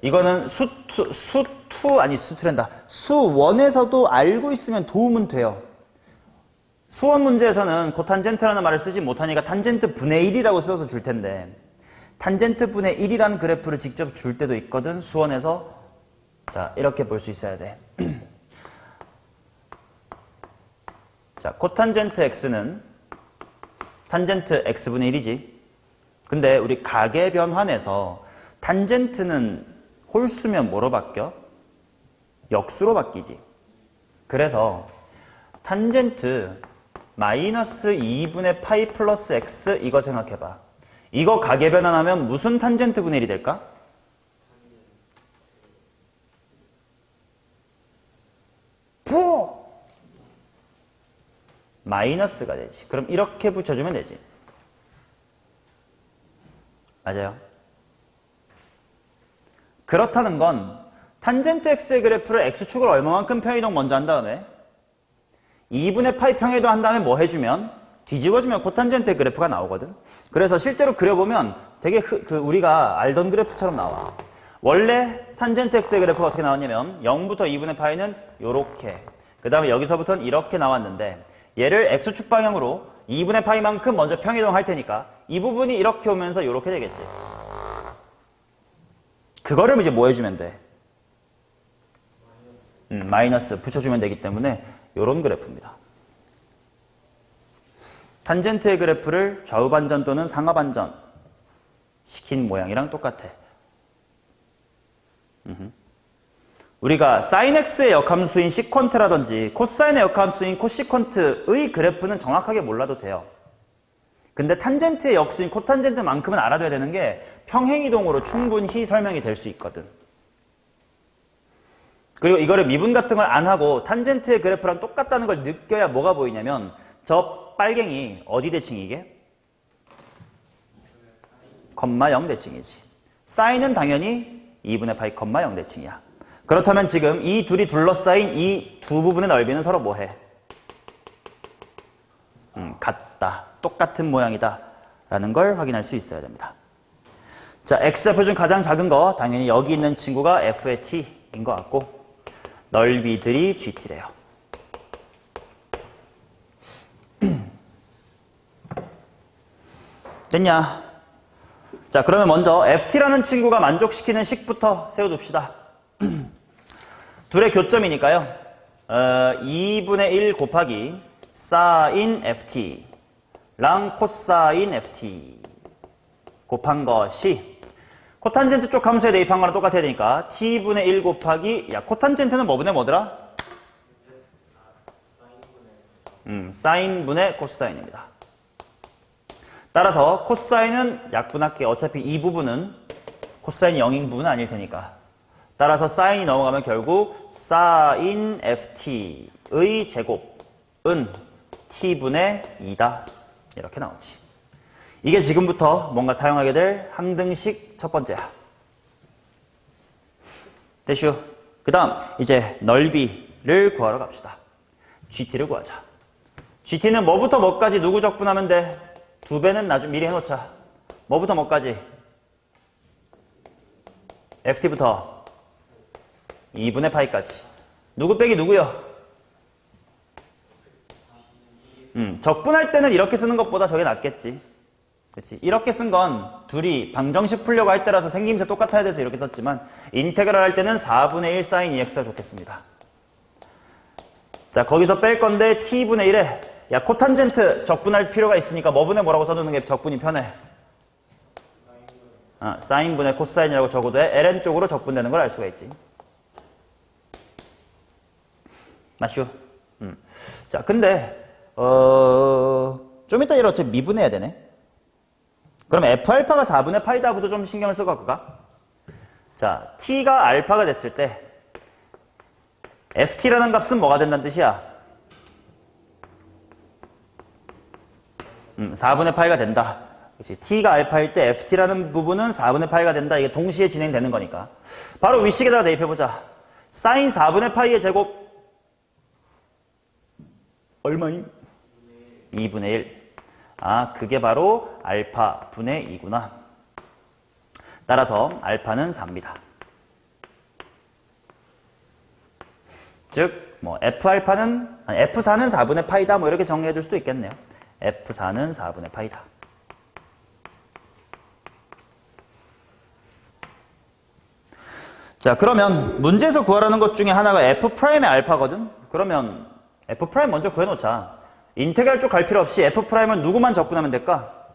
이거는 수1에서도 알고 있으면 도움은 돼요. 수원 문제에서는 코탄젠트라는 말을 쓰지 못하니까 탄젠트 분의 1이라고 써서 줄 텐데 탄젠트 분의 1이라는 그래프를 직접 줄 때도 있거든. 수원에서. 자, 이렇게 볼 수 있어야 돼. 자, 코탄젠트 x는 탄젠트 x분의 1이지. 근데 우리 가계 변환에서 탄젠트는 홀수면 뭐로 바뀌어? 역수로 바뀌지. 그래서 탄젠트 마이너스 2분의 파이 플러스 x 이거 생각해봐. 이거 가계 변환하면 무슨 탄젠트 분의 1이 될까? 마이너스가 되지. 그럼 이렇게 붙여주면 되지. 맞아요. 그렇다는 건 탄젠트 x의 그래프를 x축을 얼마만큼 평이동 먼저 한 다음에 2분의 파이 평이동 한 다음에 뭐 해주면 뒤집어주면 코탄젠트의 그래프가 나오거든. 그래서 실제로 그려보면 되게 우리가 알던 그래프처럼 나와. 원래 탄젠트 x의 그래프가 어떻게 나왔냐면 0부터 2분의 파이는 요렇게, 그 다음에 여기서부터는 이렇게 나왔는데 얘를 x축 방향으로 2분의 파이만큼 먼저 평이동 할 테니까 이 부분이 이렇게 오면서 요렇게 되겠지. 그거를 이제 뭐 해주면 돼? 마이너스 붙여주면 되기 때문에 요런 그래프입니다. 탄젠트의 그래프를 좌우 반전 또는 상하 반전 시킨 모양이랑 똑같아. 우리가 sin x의 역함수인 시퀀트라든지 코사인의 역함수인 코시퀀트의 그래프는 정확하게 몰라도 돼요. 근데 탄젠트의 역수인 코탄젠트만큼은 알아둬야 되는 게 평행이동으로 충분히 설명이 될 수 있거든. 그리고 이거를 미분 같은 걸 안 하고 탄젠트의 그래프랑 똑같다는 걸 느껴야 뭐가 보이냐면 저 빨갱이 어디 대칭이 이게? 0 대칭이지. 사인은 당연히 2분의 파이 0 대칭이야. 그렇다면 지금 이 둘이 둘러싸인 이 두 부분의 넓이는 서로 뭐해? 같다. 똑같은 모양이다. 라는 걸 확인할 수 있어야 됩니다. 자, x좌표 중 가장 작은 거 당연히 여기 있는 친구가 f의 t인 것 같고 넓이들이 gt래요. 됐냐? 자, 그러면 먼저 ft라는 친구가 만족시키는 식부터 세워둡시다. 둘의 교점이니까요. 2분의 1 곱하기 사인 ft랑 코사인 ft 곱한 것이 코탄젠트 쪽 함수에 대입한 거랑 똑같아야 되니까 t분의 1 곱하기 코탄젠트는 뭐분의 뭐더라? 사인분의 코사인입니다. 따라서 코사인은 약분할게. 어차피 이 부분은 코사인이 0인 부분은 아닐 테니까. 따라서 사인이 넘어가면 결국 사인 ft의 제곱은 t분의 2다. 이렇게 나오지. 이게 지금부터 뭔가 사용하게 될 항등식 첫 번째야. 됐슈. 그 다음 이제 넓이를 구하러 갑시다. gt를 구하자. gt는 뭐부터 뭐까지 누구 적분하면 돼? 2배는 나중 미리 해놓자. 뭐부터 뭐까지? ft부터 2분의 파이까지. 누구 빼기 누구요? 적분할 때는 이렇게 쓰는 것보다 저게 낫겠지. 그렇지? 이렇게 쓴 건 둘이 방정식 풀려고 할 때라서 생김새 똑같아야 돼서 이렇게 썼지만 인테그랄 할 때는 4분의 1 사인 2x가 좋겠습니다. 자, 거기서 뺄 건데 t분의 1에 야, 코탄젠트 적분할 필요가 있으니까 뭐분의 뭐라고 써두는 게 적분이 편해. 사인분의 코사인이라고 적어도 해. ln 쪽으로 적분되는 걸 알 수가 있지. 맞슈? 자, 근데 좀 이따 얘를 어차피 미분해야 되네. 그럼 F알파가 4분의 파이다부터 좀 신경을 쓰고 갈까? 자, T가 알파가 됐을 때 FT라는 값은 뭐가 된다는 뜻이야? 4분의 파이가 된다. 그치? T가 알파일 때 FT라는 부분은 4분의 파이가 된다. 이게 동시에 진행되는 거니까. 바로 위식에다가 대입해보자. 사인 4분의 파이의 제곱 얼마임? 2분의 1. 아, 그게 바로 알파 분의 2구나. 따라서 알파는 4입니다. 즉, 뭐 F알파는 F4는 4분의 파이다. 뭐 이렇게 정리해 줄 수도 있겠네요. F4는 4분의 파이다. 자, 그러면 문제에서 구하라는 것 중에 하나가 F'의 알파거든? 그러면 F' 먼저 구해놓자. 인테그랄 쪽 갈 필요 없이 F'은 누구만 적분하면 될까?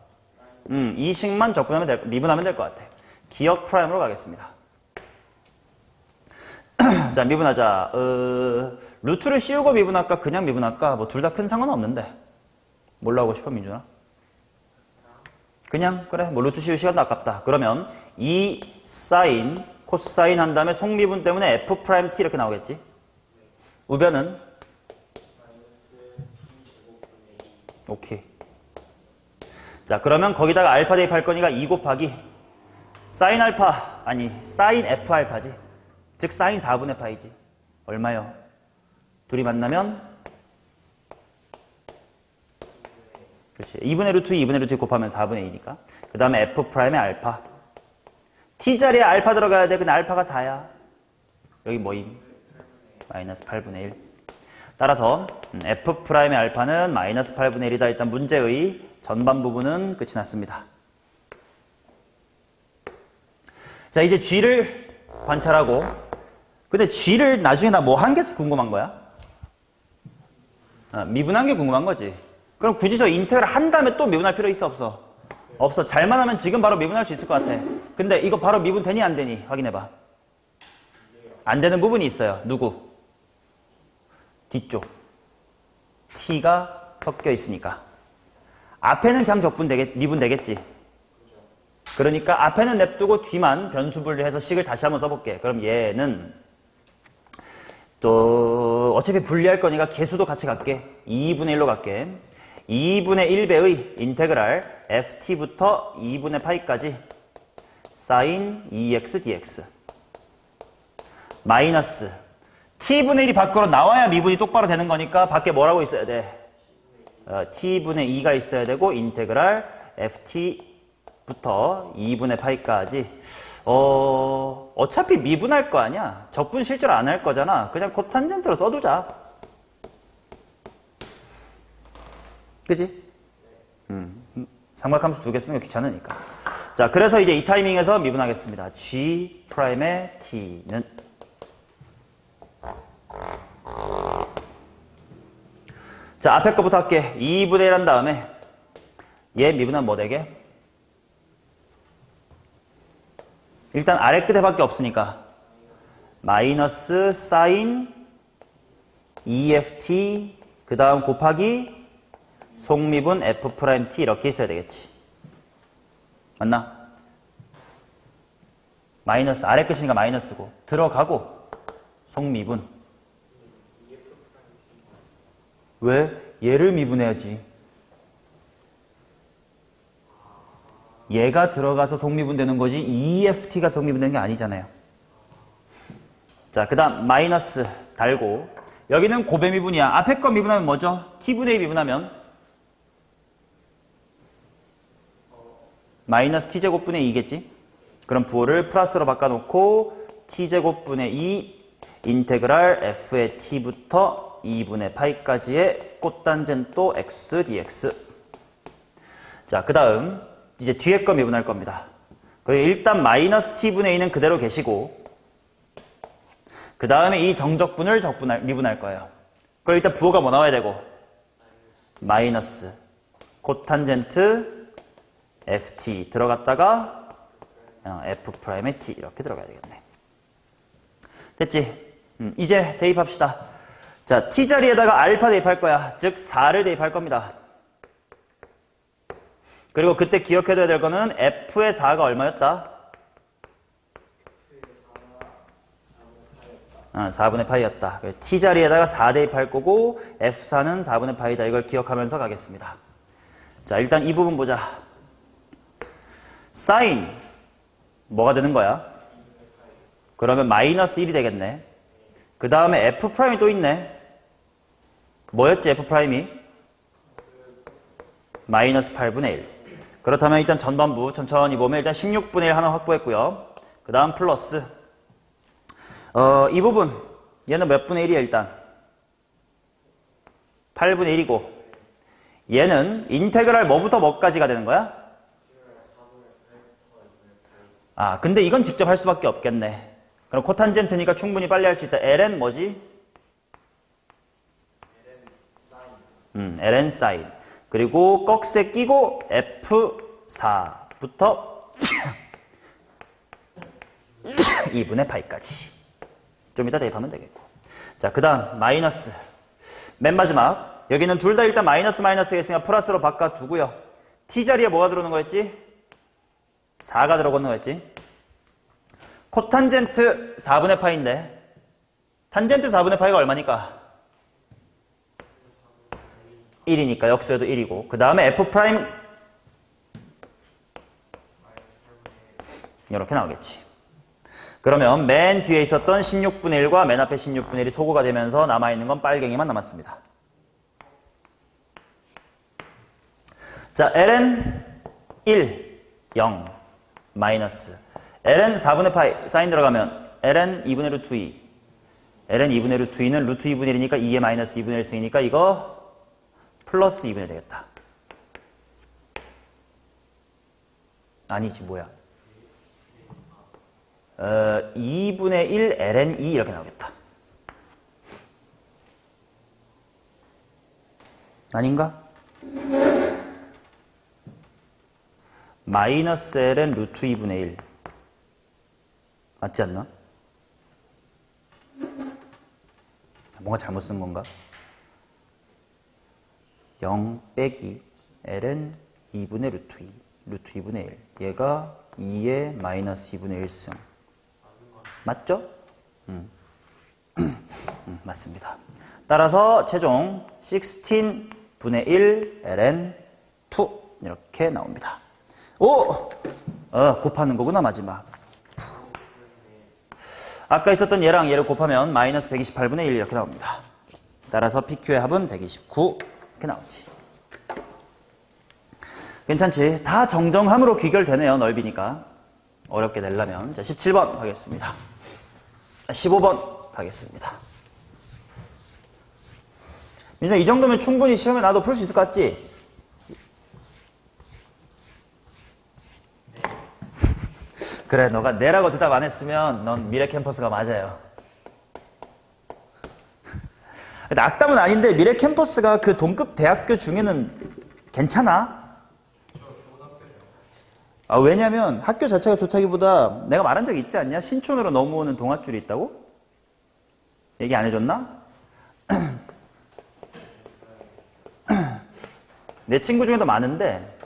이 식만 적분하면 미분하면 될 것 같아. 기억 프라임으로 가겠습니다. 자, 미분하자. 루트를 씌우고 미분할까? 그냥 미분할까? 뭐 둘 다 큰 상관은 없는데. 뭘로 하고 싶어, 민준아? 그냥 그래. 뭐 루트 씌울 시간도 아깝다. 그러면 이 사인, 코사인 한 다음에 속미분 때문에 F't 이렇게 나오겠지? 우변은 오케이. 자, 그러면 거기다가 알파 대입할 거니까 2 곱하기 사인 알파, 아니 사인 F 알파지. 즉 사인 4분의 파이지. 얼마요? 둘이 만나면 그렇지. 2분의 루트 2분의 루트 곱하면 4분의 2니까. 그 다음에 F 프라임의 알파. T자리에 알파 들어가야 돼. 근데 알파가 4야. 여기 뭐임? 마이너스 8분의 1. 따라서 F 프라임의 알파는 마이너스 8분의 1이다. 일단 문제의 전반 부분은 끝이 났습니다. 자, 이제 G를 관찰하고, 근데 G를 나중에 나 뭐 한 개씩 궁금한 거야? 미분한 게 궁금한 거지. 그럼 굳이 저 인테그랄 한 다음에 또 미분할 필요 있어 없어? 없어. 잘만 하면 지금 바로 미분할 수 있을 것 같아. 근데 이거 바로 미분 되니 안 되니? 확인해봐. 안 되는 부분이 있어요. 누구? 뒤쪽. T가 섞여 있으니까. 앞에는 그냥 미분 되겠지. 그러니까 앞에는 냅두고 뒤만 변수 분리해서 식을 다시 한번 써볼게. 그럼 얘는 또 어차피 분리할 거니까 개수도 같이 갈게. 2분의 1로 갈게. 2분의 1배의 인테그랄 ft부터 2분의 파이까지 sin 2x dx 마이너스 t분의 1이 밖으로 나와야 미분이 똑바로 되는 거니까 밖에 뭐라고 있어야 돼? t분의 2가 있어야 되고 인테그랄 ft부터 2분의 파이까지 어차피 미분할 거 아니야. 적분 실제로 안 할 거잖아. 그냥 코탄젠트로 써두자. 그지? 삼각함수 2개 쓰는 게 귀찮으니까. 자, 그래서 이제 이 타이밍에서 미분하겠습니다. G 프라임의 T는 자, 앞에 거부터 할게. 2분의 1 한 다음에 얘 미분하면 뭐 되게? 일단 아래 끝에밖에 없으니까 마이너스 사인 EFT 그 다음 곱하기 속미분 F'T 이렇게 있어야 되겠지. 맞나? 마이너스 아래 끝이니까 마이너스고 들어가고 속미분. 왜? 얘를 미분해야지. 얘가 들어가서 속미분 되는 거지 EFT가 속미분 되는 게 아니잖아요. 자, 그 다음 마이너스 달고 여기는 고배 미분이야. 앞에 거 미분하면 뭐죠? T분의 2 미분하면 마이너스 T제곱분의 2겠지? 그럼 부호를 플러스로 바꿔놓고 T제곱분의 2 인테그랄 F의 T부터 2분의 파이까지의 꽃단젠또 X dx. 자, 그 다음 이제 뒤에 거 미분할 겁니다. 그리고 일단 마이너스 T분의 2는 그대로 계시고 그 다음에 이 정적분을 미분할 거예요. 그럼 일단 부호가 뭐 나와야 되고? 마이너스 코탄젠트 ft 들어갔다가 f'의 t 이렇게 들어가야 되겠네. 됐지? 이제 대입합시다. 자, t자리에다가 알파 대입할 거야. 즉 4를 대입할 겁니다. 그리고 그때 기억해둬야 될 거는 f의 4가 얼마였다? 4분의 파이였다. t자리에다가 4 대입할 거고 f4는 4분의 파이다. 이걸 기억하면서 가겠습니다. 자, 일단 이 부분 보자. 사인 뭐가 되는 거야? 그러면 마이너스 1이 되겠네. 그 다음에 f'이 또 있네. 뭐였지 f'이? 마이너스 8분의 1. 그렇다면 일단 전반부 천천히 보면 일단 16분의 1 하나 확보했고요. 그 다음 플러스 이 부분 얘는 몇 분의 1이야 일단? 8분의 1이고 얘는 인테그랄 뭐부터 뭐까지가 되는 거야? 근데 이건 직접 할 수밖에 없겠네. 그럼 코탄젠트니까 충분히 빨리 할 수 있다. ln 뭐지? ln 사인. 그리고 꺽쇠 끼고 f4부터 2분의 파이까지. 좀 이따 대입하면 되겠고. 자, 그 다음 마이너스. 맨 마지막. 여기는 둘 다 일단 마이너스가 있으니까 플러스로 바꿔두고요. t자리에 뭐가 들어오는 거였지? 4가 들어오는 거였지. 코탄젠트 4분의 파이인데 탄젠트 4분의 파이가 얼마니까? 1이니까 역수에도 1이고 그 다음에 F 프라임 이렇게 나오겠지. 그러면 맨 뒤에 있었던 16분의 1과 맨 앞에 16분의 1이 소거가 되면서 남아있는 건 빨갱이만 남았습니다. 자, ln 1, 0, 마이너스 ln 4분의 파이 사인 들어가면 ln 2분의 루트 2 ln 2분의 루트 2는 루트 2분의 1이니까 2의 마이너스 2분의 1승이니까 이거 플러스 2분의 1 되겠다. 아니지 뭐야 2분의 1 ln 2 이렇게 나오겠다. 아닌가? 마이너스 ln 루트 2분의 1 맞지 않나? 뭔가 잘못 쓴 건가? 0 빼기 ln 2분의 루트 2 루트 2분의 1 얘가 2의 마이너스 2분의 1승 맞죠? 맞습니다. 따라서 최종 16분의 1 ln 2 이렇게 나옵니다. 오! 곱하는 거구나 마지막. 아까 있었던 얘랑 얘를 곱하면 마이너스 128분의 1 이렇게 나옵니다. 따라서 PQ의 합은 129 이렇게 나오지. 괜찮지? 다 정정함으로 귀결되네요. 넓이니까. 어렵게 내려면. 자, 17번 가겠습니다. 15번 가겠습니다. 민정 이 정도면 충분히 시험에 나도 풀 수 있을 것 같지? 그래, 너가 내라고 대답 안 했으면 넌 미래 캠퍼스가 맞아요. 악담은 아닌데 미래 캠퍼스가 그 동급 대학교 중에는 괜찮아. 왜냐면 학교 자체가 좋다기보다 내가 말한 적 있지 않냐? 신촌으로 넘어오는 동아줄이 있다고? 얘기 안 해줬나? 내 친구 중에도 많은데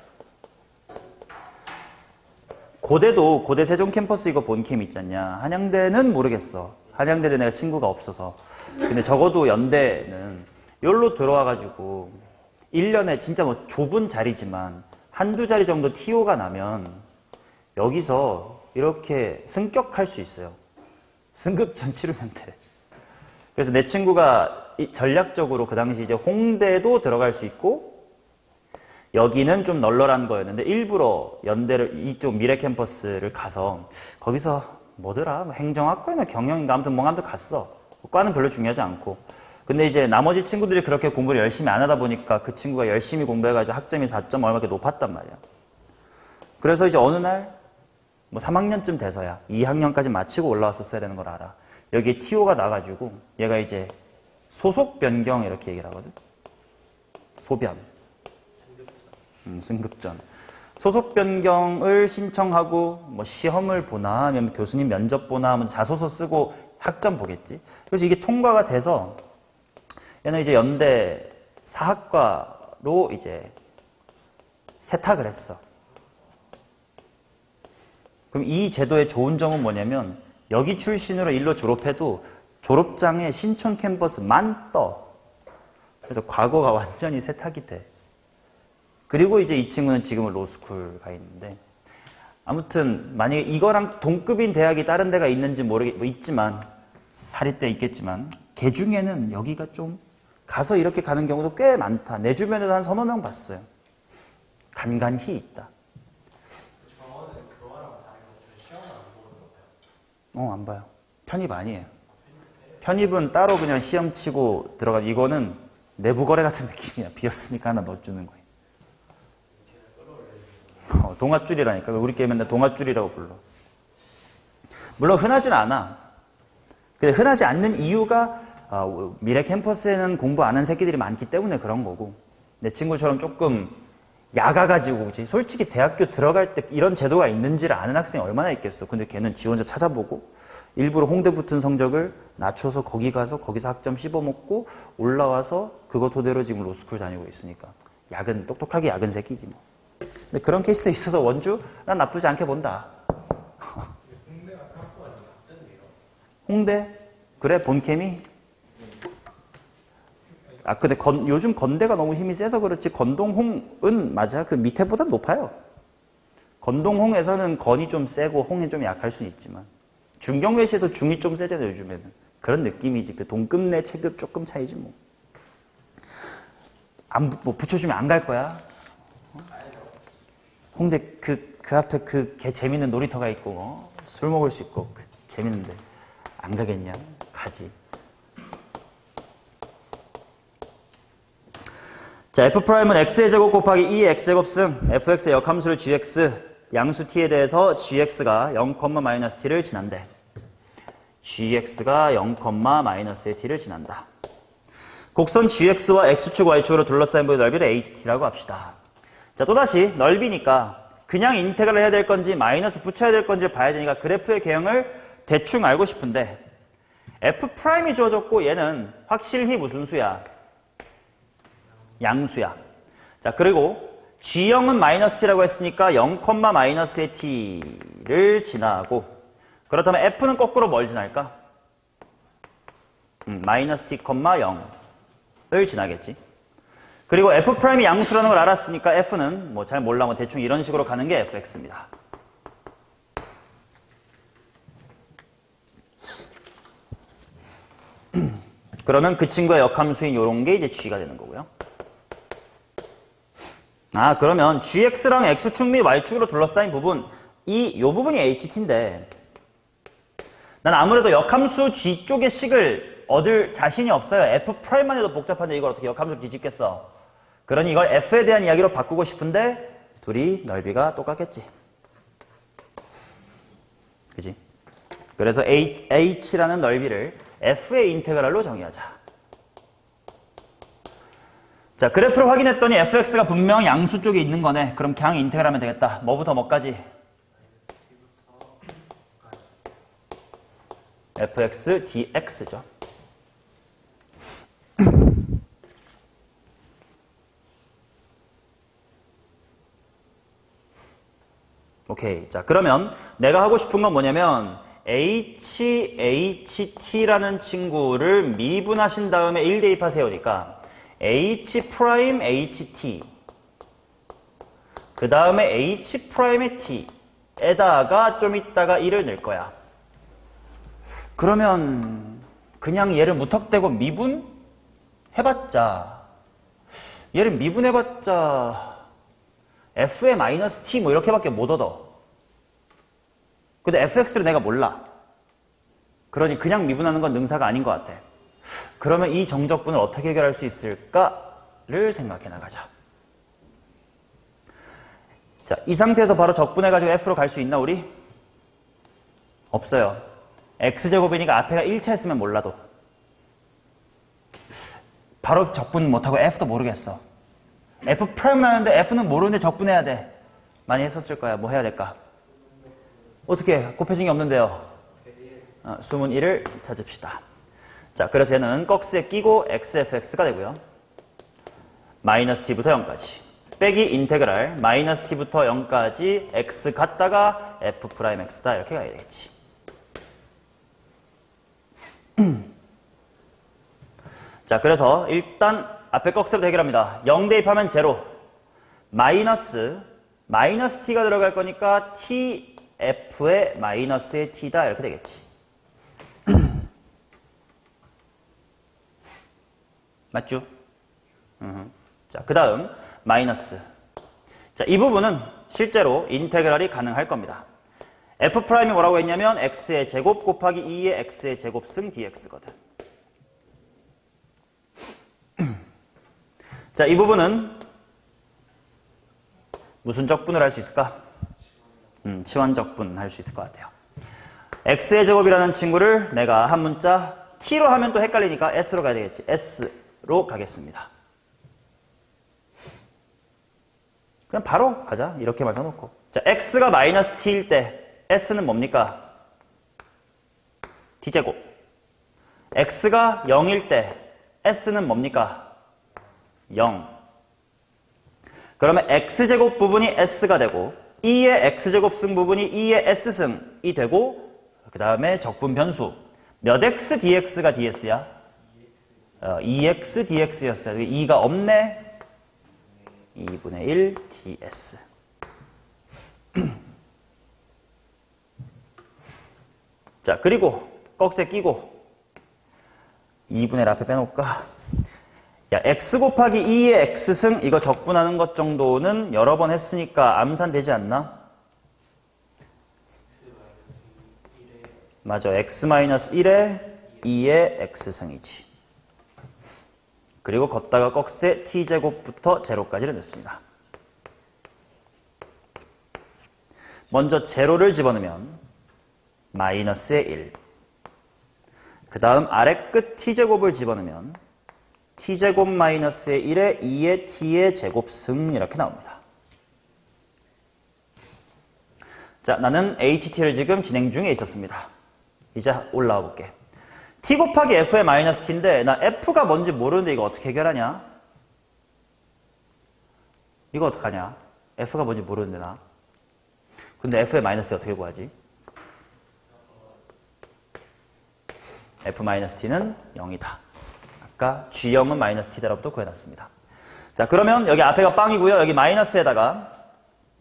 고대도 고대 세종 캠퍼스 이거 본캠 있잖냐. 한양대는 모르겠어. 한양대는 내가 친구가 없어서. 근데 적어도 연대는 여기로 들어와가지고 1년에 진짜 뭐 좁은 자리지만 한두 자리 정도 TO가 나면 여기서 이렇게 승격할 수 있어요. 승급전 치르면 돼. 그래서 내 친구가 전략적으로 그 당시 이제 홍대도 들어갈 수 있고 여기는 좀 널널한 거였는데 일부러 연대를 이쪽 미래 캠퍼스를 가서 거기서 뭐더라 행정학과나 경영인가 아무튼 뭔가 한데 갔어. 과는 별로 중요하지 않고. 근데 이제 나머지 친구들이 그렇게 공부를 열심히 안 하다 보니까 그 친구가 열심히 공부해가지고 학점이 4점 얼마 이렇게 높았단 말이야. 그래서 이제 어느 날 뭐 3학년쯤 돼서야 2학년까지 마치고 올라왔었어야 되는 걸 알아. 여기에 TO가 나가지고 얘가 이제 소속 변경 이렇게 얘기를 하거든. 소변. 승급전. 소속 변경을 신청하고 뭐 시험을 보나 아니면 교수님 면접 보나 하면 자소서 쓰고 학점 보겠지. 그래서 이게 통과가 돼서 얘는 이제 연대 사학과로 이제 세탁을 했어. 그럼 이 제도의 좋은 점은 뭐냐면 여기 출신으로 일로 졸업해도 졸업장에 신촌 캠퍼스만 떠. 그래서 과거가 완전히 세탁이 돼. 그리고 이제 이 친구는 지금은 로스쿨 가 있는데 아무튼 만약에 이거랑 동급인 대학이 다른 데가 있는지 뭐 있지만 사립대 있겠지만 걔 중에는 여기가 좀 가서 이렇게 가는 경우도 꽤 많다. 내 주변에도 한 서너 명 봤어요. 간간히 있다. 정원은 그거랑 다른 시험을 안 보는 건가요? 안 봐요. 편입 아니에요. 편입은 따로 그냥 시험 치고 들어가. 이거는 내부 거래 같은 느낌이야. 비었으니까 하나 넣어주는 거예요. 동아줄이라니까. 우리 게임 맨날 동아줄이라고 불러. 물론 흔하진 않아. 근데 흔하지 않는 이유가 미래 캠퍼스에는 공부 안 한 새끼들이 많기 때문에 그런 거고. 내 친구처럼 조금 야가가지고 그치? 솔직히 대학교 들어갈 때 이런 제도가 있는지를 아는 학생이 얼마나 있겠어. 근데 걔는 지 혼자 찾아보고 일부러 홍대 붙은 성적을 낮춰서 거기 가서 거기서 학점 씹어먹고 올라와서 그거 토대로 지금 로스쿨 다니고 있으니까 똑똑하게 야근 새끼지 뭐. 근데 그런 케이스도 있어서 원주 난 나쁘지 않게 본다. 홍대 같은 학교가 나쁘던데요? 홍대? 그래 본캠이? 아, 근데 요즘 건대가 너무 힘이 세서 그렇지 건동홍은 맞아. 그 밑에보다 높아요. 건동홍에서는 건이 좀 세고 홍이 좀 약할 수는 있지만 중경외시에서 중이 좀 세잖아요, 요즘에는. 그런 느낌이지. 그 동급 내 체급 조금 차이지 뭐. 뭐 붙여주면 안 갈 거야. 홍대 그 앞에 그 개 재밌는 놀이터가 있고 술 먹을 수 있고 재밌는데 안 가겠냐? 가지. 자, f'은 x의 제곱 곱하기 2의 x제곱 승 fx의 역함수를 gx 양수 t에 대해서 gx가 0,-t를 지난대. gx가 0,-t를 지난다. 곡선 gx와 x축 y축으로 둘러싸인 부의 넓이를 ht라고 합시다. 자, 또다시 넓이니까 그냥 인테그랄 해야 될 건지 마이너스 붙여야 될 건지를 봐야 되니까 그래프의 개형을 대충 알고 싶은데 f'이 주어졌고 얘는 확실히 무슨 수야? 양수야. 자, 그리고 G0은 마이너스라고 했으니까 0,-의 t를 지나고 그렇다면 F는 거꾸로 뭘 지날까? 마이너스 t, 0을 지나겠지. 그리고 F'이 양수라는 걸 알았으니까 F는 뭐 잘 몰라 뭐 대충 이런 식으로 가는 게 fx입니다. 그러면 그 친구의 역함수인 요런 게 이제 G가 되는 거고요. 아, 그러면 gx랑 x축 및 y축으로 둘러싸인 부분, 요 부분이 ht인데 난 아무래도 역함수 g 쪽의 식을 얻을 자신이 없어요. f'만 해도 복잡한데 이걸 어떻게 역함수로 뒤집겠어. 그러니 이걸 f에 대한 이야기로 바꾸고 싶은데 둘이 넓이가 똑같겠지. 그지? 그래서 h라는 넓이를 f의 인테그랄로 정의하자. 자, 그래프를 확인했더니 fx가 분명 양수 쪽에 있는 거네. 그럼 그냥 인테그랄하면 되겠다. 뭐부터 뭐까지? fx dx죠. 오케이. 자, 그러면 내가 하고 싶은 건 뭐냐면 HT라는 친구를 미분하신 다음에 1 대입하세요니까 H'HT 그 다음에 H'의 T에다가 좀 있다가 1을 넣을 거야. 그러면 그냥 얘를 무턱대고 미분해봤자 얘를 미분해봤자 F의 마이너스 T 뭐 이렇게밖에 못 얻어. 근데 fx를 내가 몰라. 그러니 그냥 미분하는 건 능사가 아닌 것 같아. 그러면 이 정적분을 어떻게 해결할 수 있을까를 생각해 나가자. 자, 이 상태에서 바로 적분해가지고 f로 갈 수 있나 우리? 없어요. x제곱이니까 앞에가 1차 했으면 몰라도 바로 적분 못하고 f도 모르겠어. f 프라임 나왔는데 f는 모르는데 적분해야 돼. 많이 했었을 거야. 뭐 해야 될까? 어떻게 곱해진 게 없는데요. 숨은 1을 찾읍시다. 자, 그래서 얘는 꺽스에 끼고 xfx가 되고요. 마이너스 t부터 0까지 빼기 인테그랄 마이너스 t부터 0까지 x 갔다가 f'x다 이렇게 가야 되겠지. 자, 그래서 일단 앞에 꺽스부터 해결합니다. 0 대입하면 제로 마이너스 t가 들어갈 거니까 tf의 마이너스의 t다 이렇게 되겠지. 맞죠? 자, 그 다음 마이너스. 자, 이 부분은 실제로 인테그랄이 가능할 겁니다. f'이 뭐라고 했냐면 x의 제곱 곱하기 2의 x의 제곱 승 dx거든. 자, 이 부분은 무슨 적분을 할 수 있을까? 치환적분 할 수 있을 것 같아요. x의 제곱이라는 친구를 내가 한 문자 t로 하면 또 헷갈리니까 s로 가야 되겠지. s로 가겠습니다. 그냥 바로 가자. 이렇게만 써놓고. 자, x가 마이너스 t일 때 s는 뭡니까? t제곱. x가 0일 때 s는 뭡니까? 0. 그러면 x제곱 부분이 s가 되고 2의 x제곱 승 부분이 2의 s승이 되고 그 다음에 적분 변수 몇 x dx가 ds야? 2x dx였어요. 2가 없네. 2분의 1 ds. 자, 그리고 꺽쇠 끼고 2분의 1 앞에 빼놓을까? 야, x 곱하기 2의 x승 이거 적분하는 것 정도는 여러 번 했으니까 암산되지 않나? 맞아. x-1에 2의 x승이지. 그리고 걷다가 꺽쇠 t제곱부터 제로까지를 냈습니다. 먼저 제로를 집어넣으면 마이너스의 1. 그 다음 아래 끝 t제곱을 집어넣으면 t제곱 마이너스의 1에 2의 t의 제곱승 이렇게 나옵니다. 자, 나는 HT를 지금 진행 중에 있었습니다. 이제 올라와 볼게. t 곱하기 f의 마이너스 t인데 나 f가 뭔지 모르는데 이거 어떻게 해결하냐? 이거 어떡하냐? f가 뭔지 모르는데 나. 근데 f의 마이너스 t 어떻게 구하지? f-t는 0이다. 아까 g0은 마이너스 t다라고도 구해놨습니다. 자, 그러면 여기 앞에가 빵이고요. 여기 마이너스에다가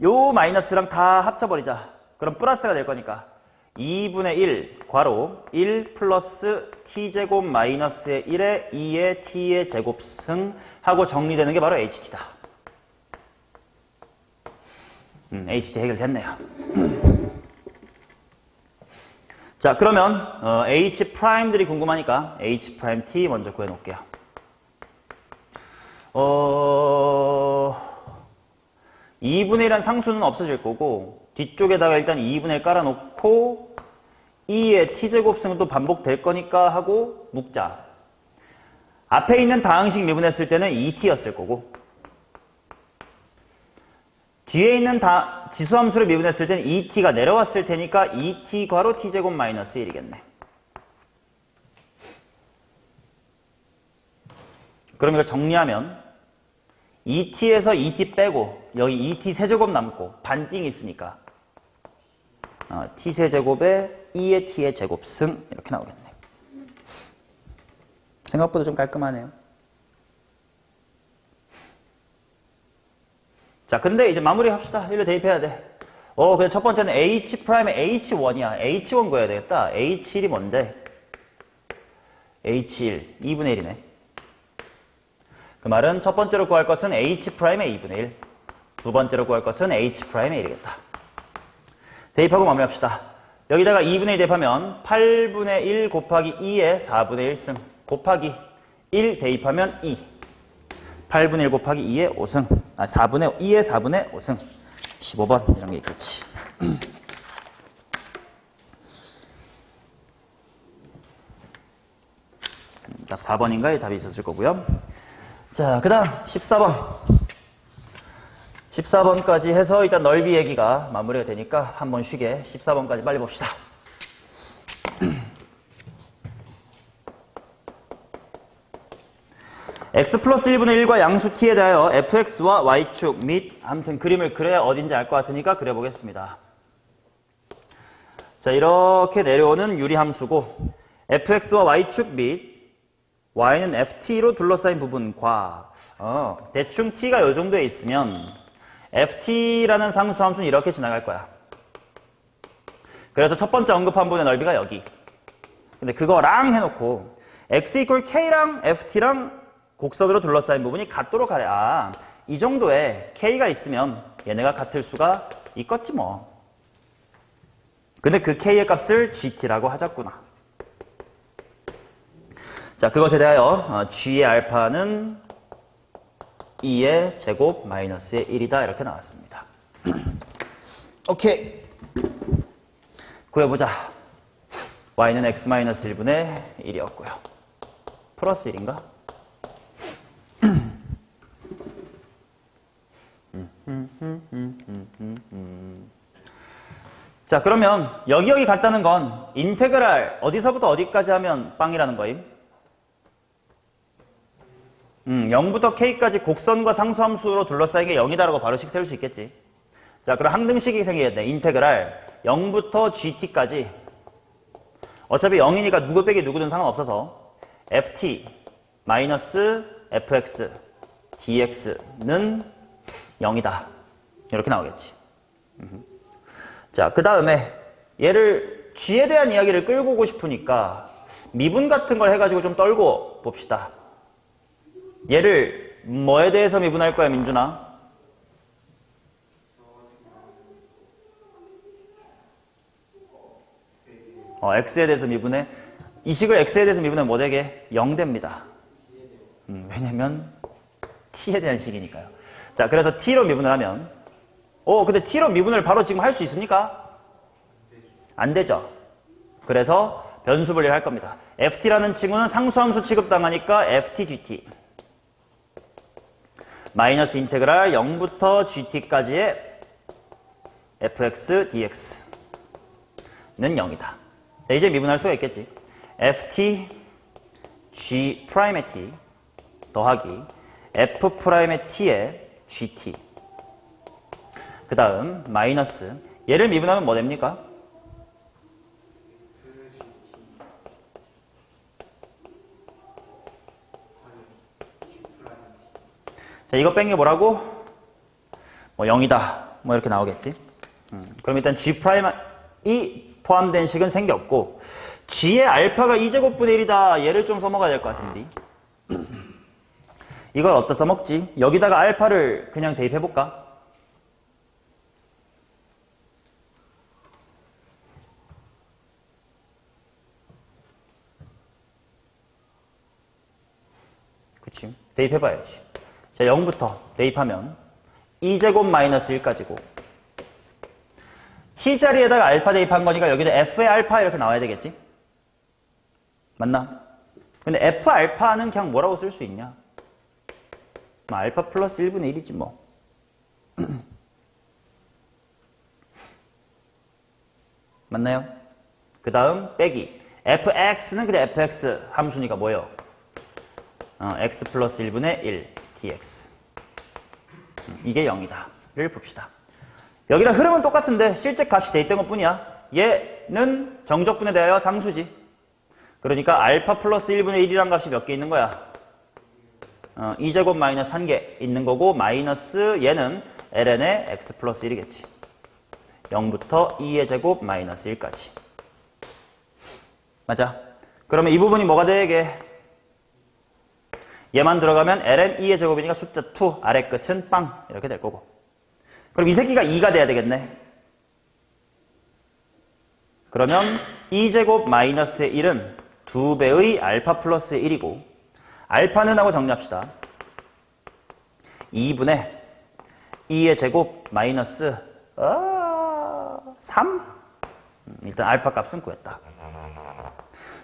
요 마이너스랑 다 합쳐버리자. 그럼 플러스가 될 거니까 2분의 1 괄호 1 플러스 t제곱 마이너스의 1에 2의 t의 제곱승 하고 정리되는 게 바로 ht다. ht 해결됐네요. 자, 그러면 h 프라임들이 궁금하니까 h 프라임 t 먼저 구해놓을게요. 2분의 1한 상수는 없어질 거고 뒤쪽에다가 일단 2분의 1 깔아놓고 2의 t제곱승은 또 반복될 거니까 하고 묶자. 앞에 있는 다항식 미분했을 때는 2t였을 거고 뒤에 있는 지수함수를 미분했을 때는 2t가 내려왔을 테니까 2t 괄호 t제곱 마이너스 1이겠네. 그럼 이걸 정리하면 2t에서 2t 빼고 여기 2t 세제곱 남고 반띵이 있으니까 t 세제곱에 2의 t의 제곱승 이렇게 나오겠네. 생각보다 좀 깔끔하네요. 자, 근데 이제 마무리 합시다. 일로 대입해야 돼. 그래서 첫 번째는 h 프라임의 h1이야. h1 구해야 되겠다. h1이 뭔데? h1, 2분의 1이네. 그 말은 첫 번째로 구할 것은 h 프라임의 2분의 1. 두 번째로 구할 것은 h 프라임의 1이겠다. 대입하고 마무리합시다. 여기다가 2분의 1 대입하면 8분의 1 곱하기 2의 4분의 1승 곱하기 1 대입하면 2. 8분의 1 곱하기 2의 5승. 2의 4분의 5승. 15번 이런 게 있겠지. 답 4번인가에 답이 있었을 거고요. 자, 그 다음 14번. 14번까지 해서 일단 넓이 얘기가 마무리가 되니까 한번 쉬게 14번까지 빨리 봅시다. x 플러스 1분의 1과 양수 t에 대하여 fx와 y축 및 아무튼 그림을 그려야 어딘지 알 것 같으니까 그려보겠습니다. 자, 이렇게 내려오는 유리함수고 fx와 y축 및 y는 ft로 둘러싸인 부분과 대충 t가 이 정도에 있으면 ft라는 상수함수는 이렇게 지나갈 거야. 그래서 첫 번째 언급한 부분의 넓이가 여기. 근데 그거랑 해놓고 x 이퀄 k랑 ft랑 곡선으로 둘러싸인 부분이 같도록 하래. 이 정도에 k가 있으면 얘네가 같을 수가 있겠지 뭐. 근데 그 k의 값을 gt라고 하자꾸나. 자, 그것에 대하여 g의 알파는 2의 제곱 마이너스의 1이다 이렇게 나왔습니다. 오케이. 구해보자. y는 x 마이너스 1분의 1이었고요. 플러스 1인가? 자, 그러면 여기 같다는 건 인테그랄 어디서부터 어디까지 하면 빵이라는 거임? 0부터 k까지 곡선과 상수함수로 둘러싸인 게 0이다라고 바로 식 세울 수 있겠지. 자, 그럼 항등식이 생기겠네. 인테그랄 0부터 gt까지 어차피 0이니까 누구 빼기 누구든 상관없어서 ft 마이너스 fx dx는 0이다. 이렇게 나오겠지. 자, 그 다음에 얘를 g에 대한 이야기를 끌고 오고 싶으니까 미분 같은 걸 해가지고 좀 떨고 봅시다. 얘를 뭐에 대해서 미분할 거야, 민준아? x에 대해서 미분해. 이 식을 x에 대해서 미분하면 뭐 되게? 0 됩니다. 왜냐면 t에 대한 식이니까요. 자, 그래서 t로 미분을 하면 근데 t로 미분을 바로 지금 할 수 있습니까? 안 되죠. 그래서 변수 분리를 할 겁니다. ft라는 친구는 상수함수 취급당하니까 ft, gt 마이너스 인테그랄 0부터 gt까지의 fx, dx는 0이다. 자, 이제 미분할 수가 있겠지. ft g'의 t 더하기 f'의 t의 gt. 그 다음 마이너스 얘를 미분하면 뭐 됩니까? 자, 이거 뺀 게 뭐라고? 뭐 0이다. 뭐 이렇게 나오겠지. 그럼 일단 g'이 포함된 식은 생겼고 g의 알파가 2제곱분의 1이다. 얘를 좀 써먹어야 될 것 같은데. 이걸 어디다 써먹지? 여기다가 알파를 그냥 대입해볼까? 그치? 대입해봐야지. 자, 0부터 대입하면 2제곱 마이너스 1까지고 t자리에다가 알파 대입한 거니까 여기다 f의 알파 이렇게 나와야 되겠지? 맞나? 근데 f 알파는 그냥 뭐라고 쓸 수 있냐? 알파 플러스 1분의 1이지 뭐. 맞나요? 그 다음 빼기 fx는 그래 fx 함수니까 뭐예요? x 플러스 1분의 1 dx 이게 0이다 를 봅시다. 여기랑 흐름은 똑같은데 실제 값이 대입된 것 뿐이야. 얘는 정적분에 대하여 상수지. 그러니까 알파 플러스 1분의 1이란 값이 몇 개 있는 거야? 2제곱 마이너스 1개 있는 거고 마이너스 얘는 ln의 x 플러스 1이겠지. 0부터 2의 제곱 마이너스 1까지. 맞아? 그러면 이 부분이 뭐가 되게? 얘만 들어가면 ln 2의 제곱이니까 숫자 2, 아래 끝은 빵 이렇게 될 거고. 그럼 이 새끼가 2가 돼야 되겠네. 그러면 2제곱 마이너스의 1은 2배의 알파 플러스의 1이고 알파는 하고 정리합시다. 2분의 2의 제곱 마이너스 3? 일단 알파 값은 구했다.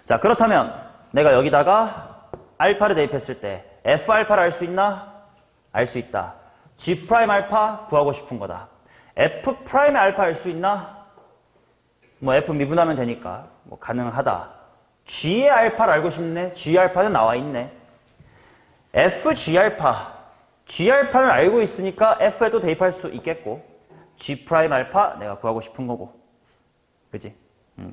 자, 그렇다면 내가 여기다가 알파를 대입했을 때 f 알파를 알 수 있나? 알 수 있다. g 프라임 알파 구하고 싶은 거다. f 프라임의 알파 알 수 있나? 뭐 f 미분하면 되니까 뭐 가능하다. g의 알파를 알고 싶네. g 알파는 나와 있네. f g 알파, g 알파는 알고 있으니까 f에도 대입할 수 있겠고 g 프라임 알파 내가 구하고 싶은 거고, 그지?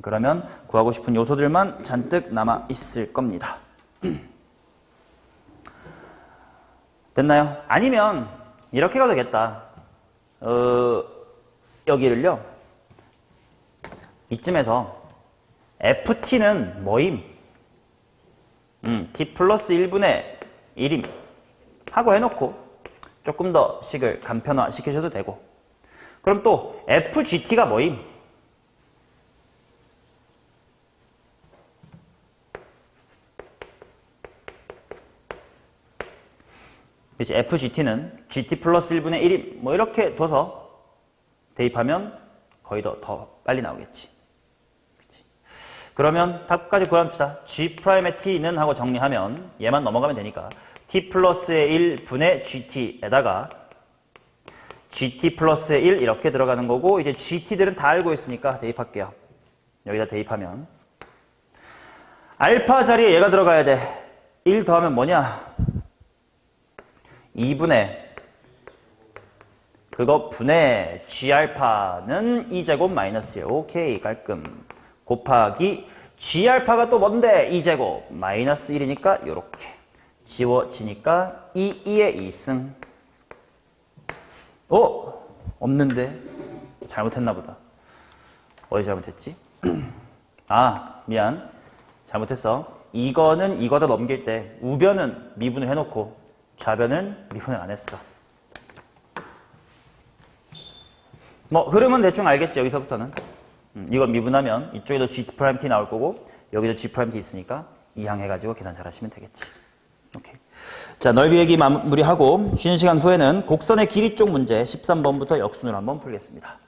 그러면 구하고 싶은 요소들만 잔뜩 남아 있을 겁니다. 됐나요? 아니면 이렇게 가도 되겠다. 여기를요. 이쯤에서 ft는 뭐임? t 플러스 1분의 1임 하고 해놓고 조금 더 식을 간편화 시키셔도 되고, 그럼 또 fgt가 뭐임? 그치? fgt는 gt 플러스 1분의 1임 뭐 이렇게 둬서 대입하면 거의 더 빨리 나오겠지. 그치? 그러면 답까지 구합시다. g'의 t는 하고 정리하면 얘만 넘어가면 되니까 t 플러스의 1분의 gt에다가 gt 플러스의 1 이렇게 들어가는 거고, 이제 gt들은 다 알고 있으니까 대입할게요. 여기다 대입하면 알파 자리에 얘가 들어가야 돼. 1 더하면 뭐냐? 2분의 그거 분의 g알파는 2제곱 마이너스 1. 오케이, 깔끔. 곱하기 g알파가 또 뭔데? 2제곱 마이너스 1이니까 요렇게 지워지니까 2의 2승. 없는데 잘못했나 보다. 어디 잘못했지? 아, 미안. 잘못했어. 이거는 이거다 넘길 때 우변은 미분을 해놓고 좌변은 미분을 안 했어. 뭐 흐름은 대충 알겠지, 여기서부터는. 이거 미분하면 이쪽에도 G'T 나올 거고 여기도 G'T 있으니까 이항해가지고 계산 잘 하시면 되겠지. 오케이. 자, 넓이 얘기 마무리하고 쉬는 시간 후에는 곡선의 길이 쪽 문제 13번부터 역순으로 한번 풀겠습니다.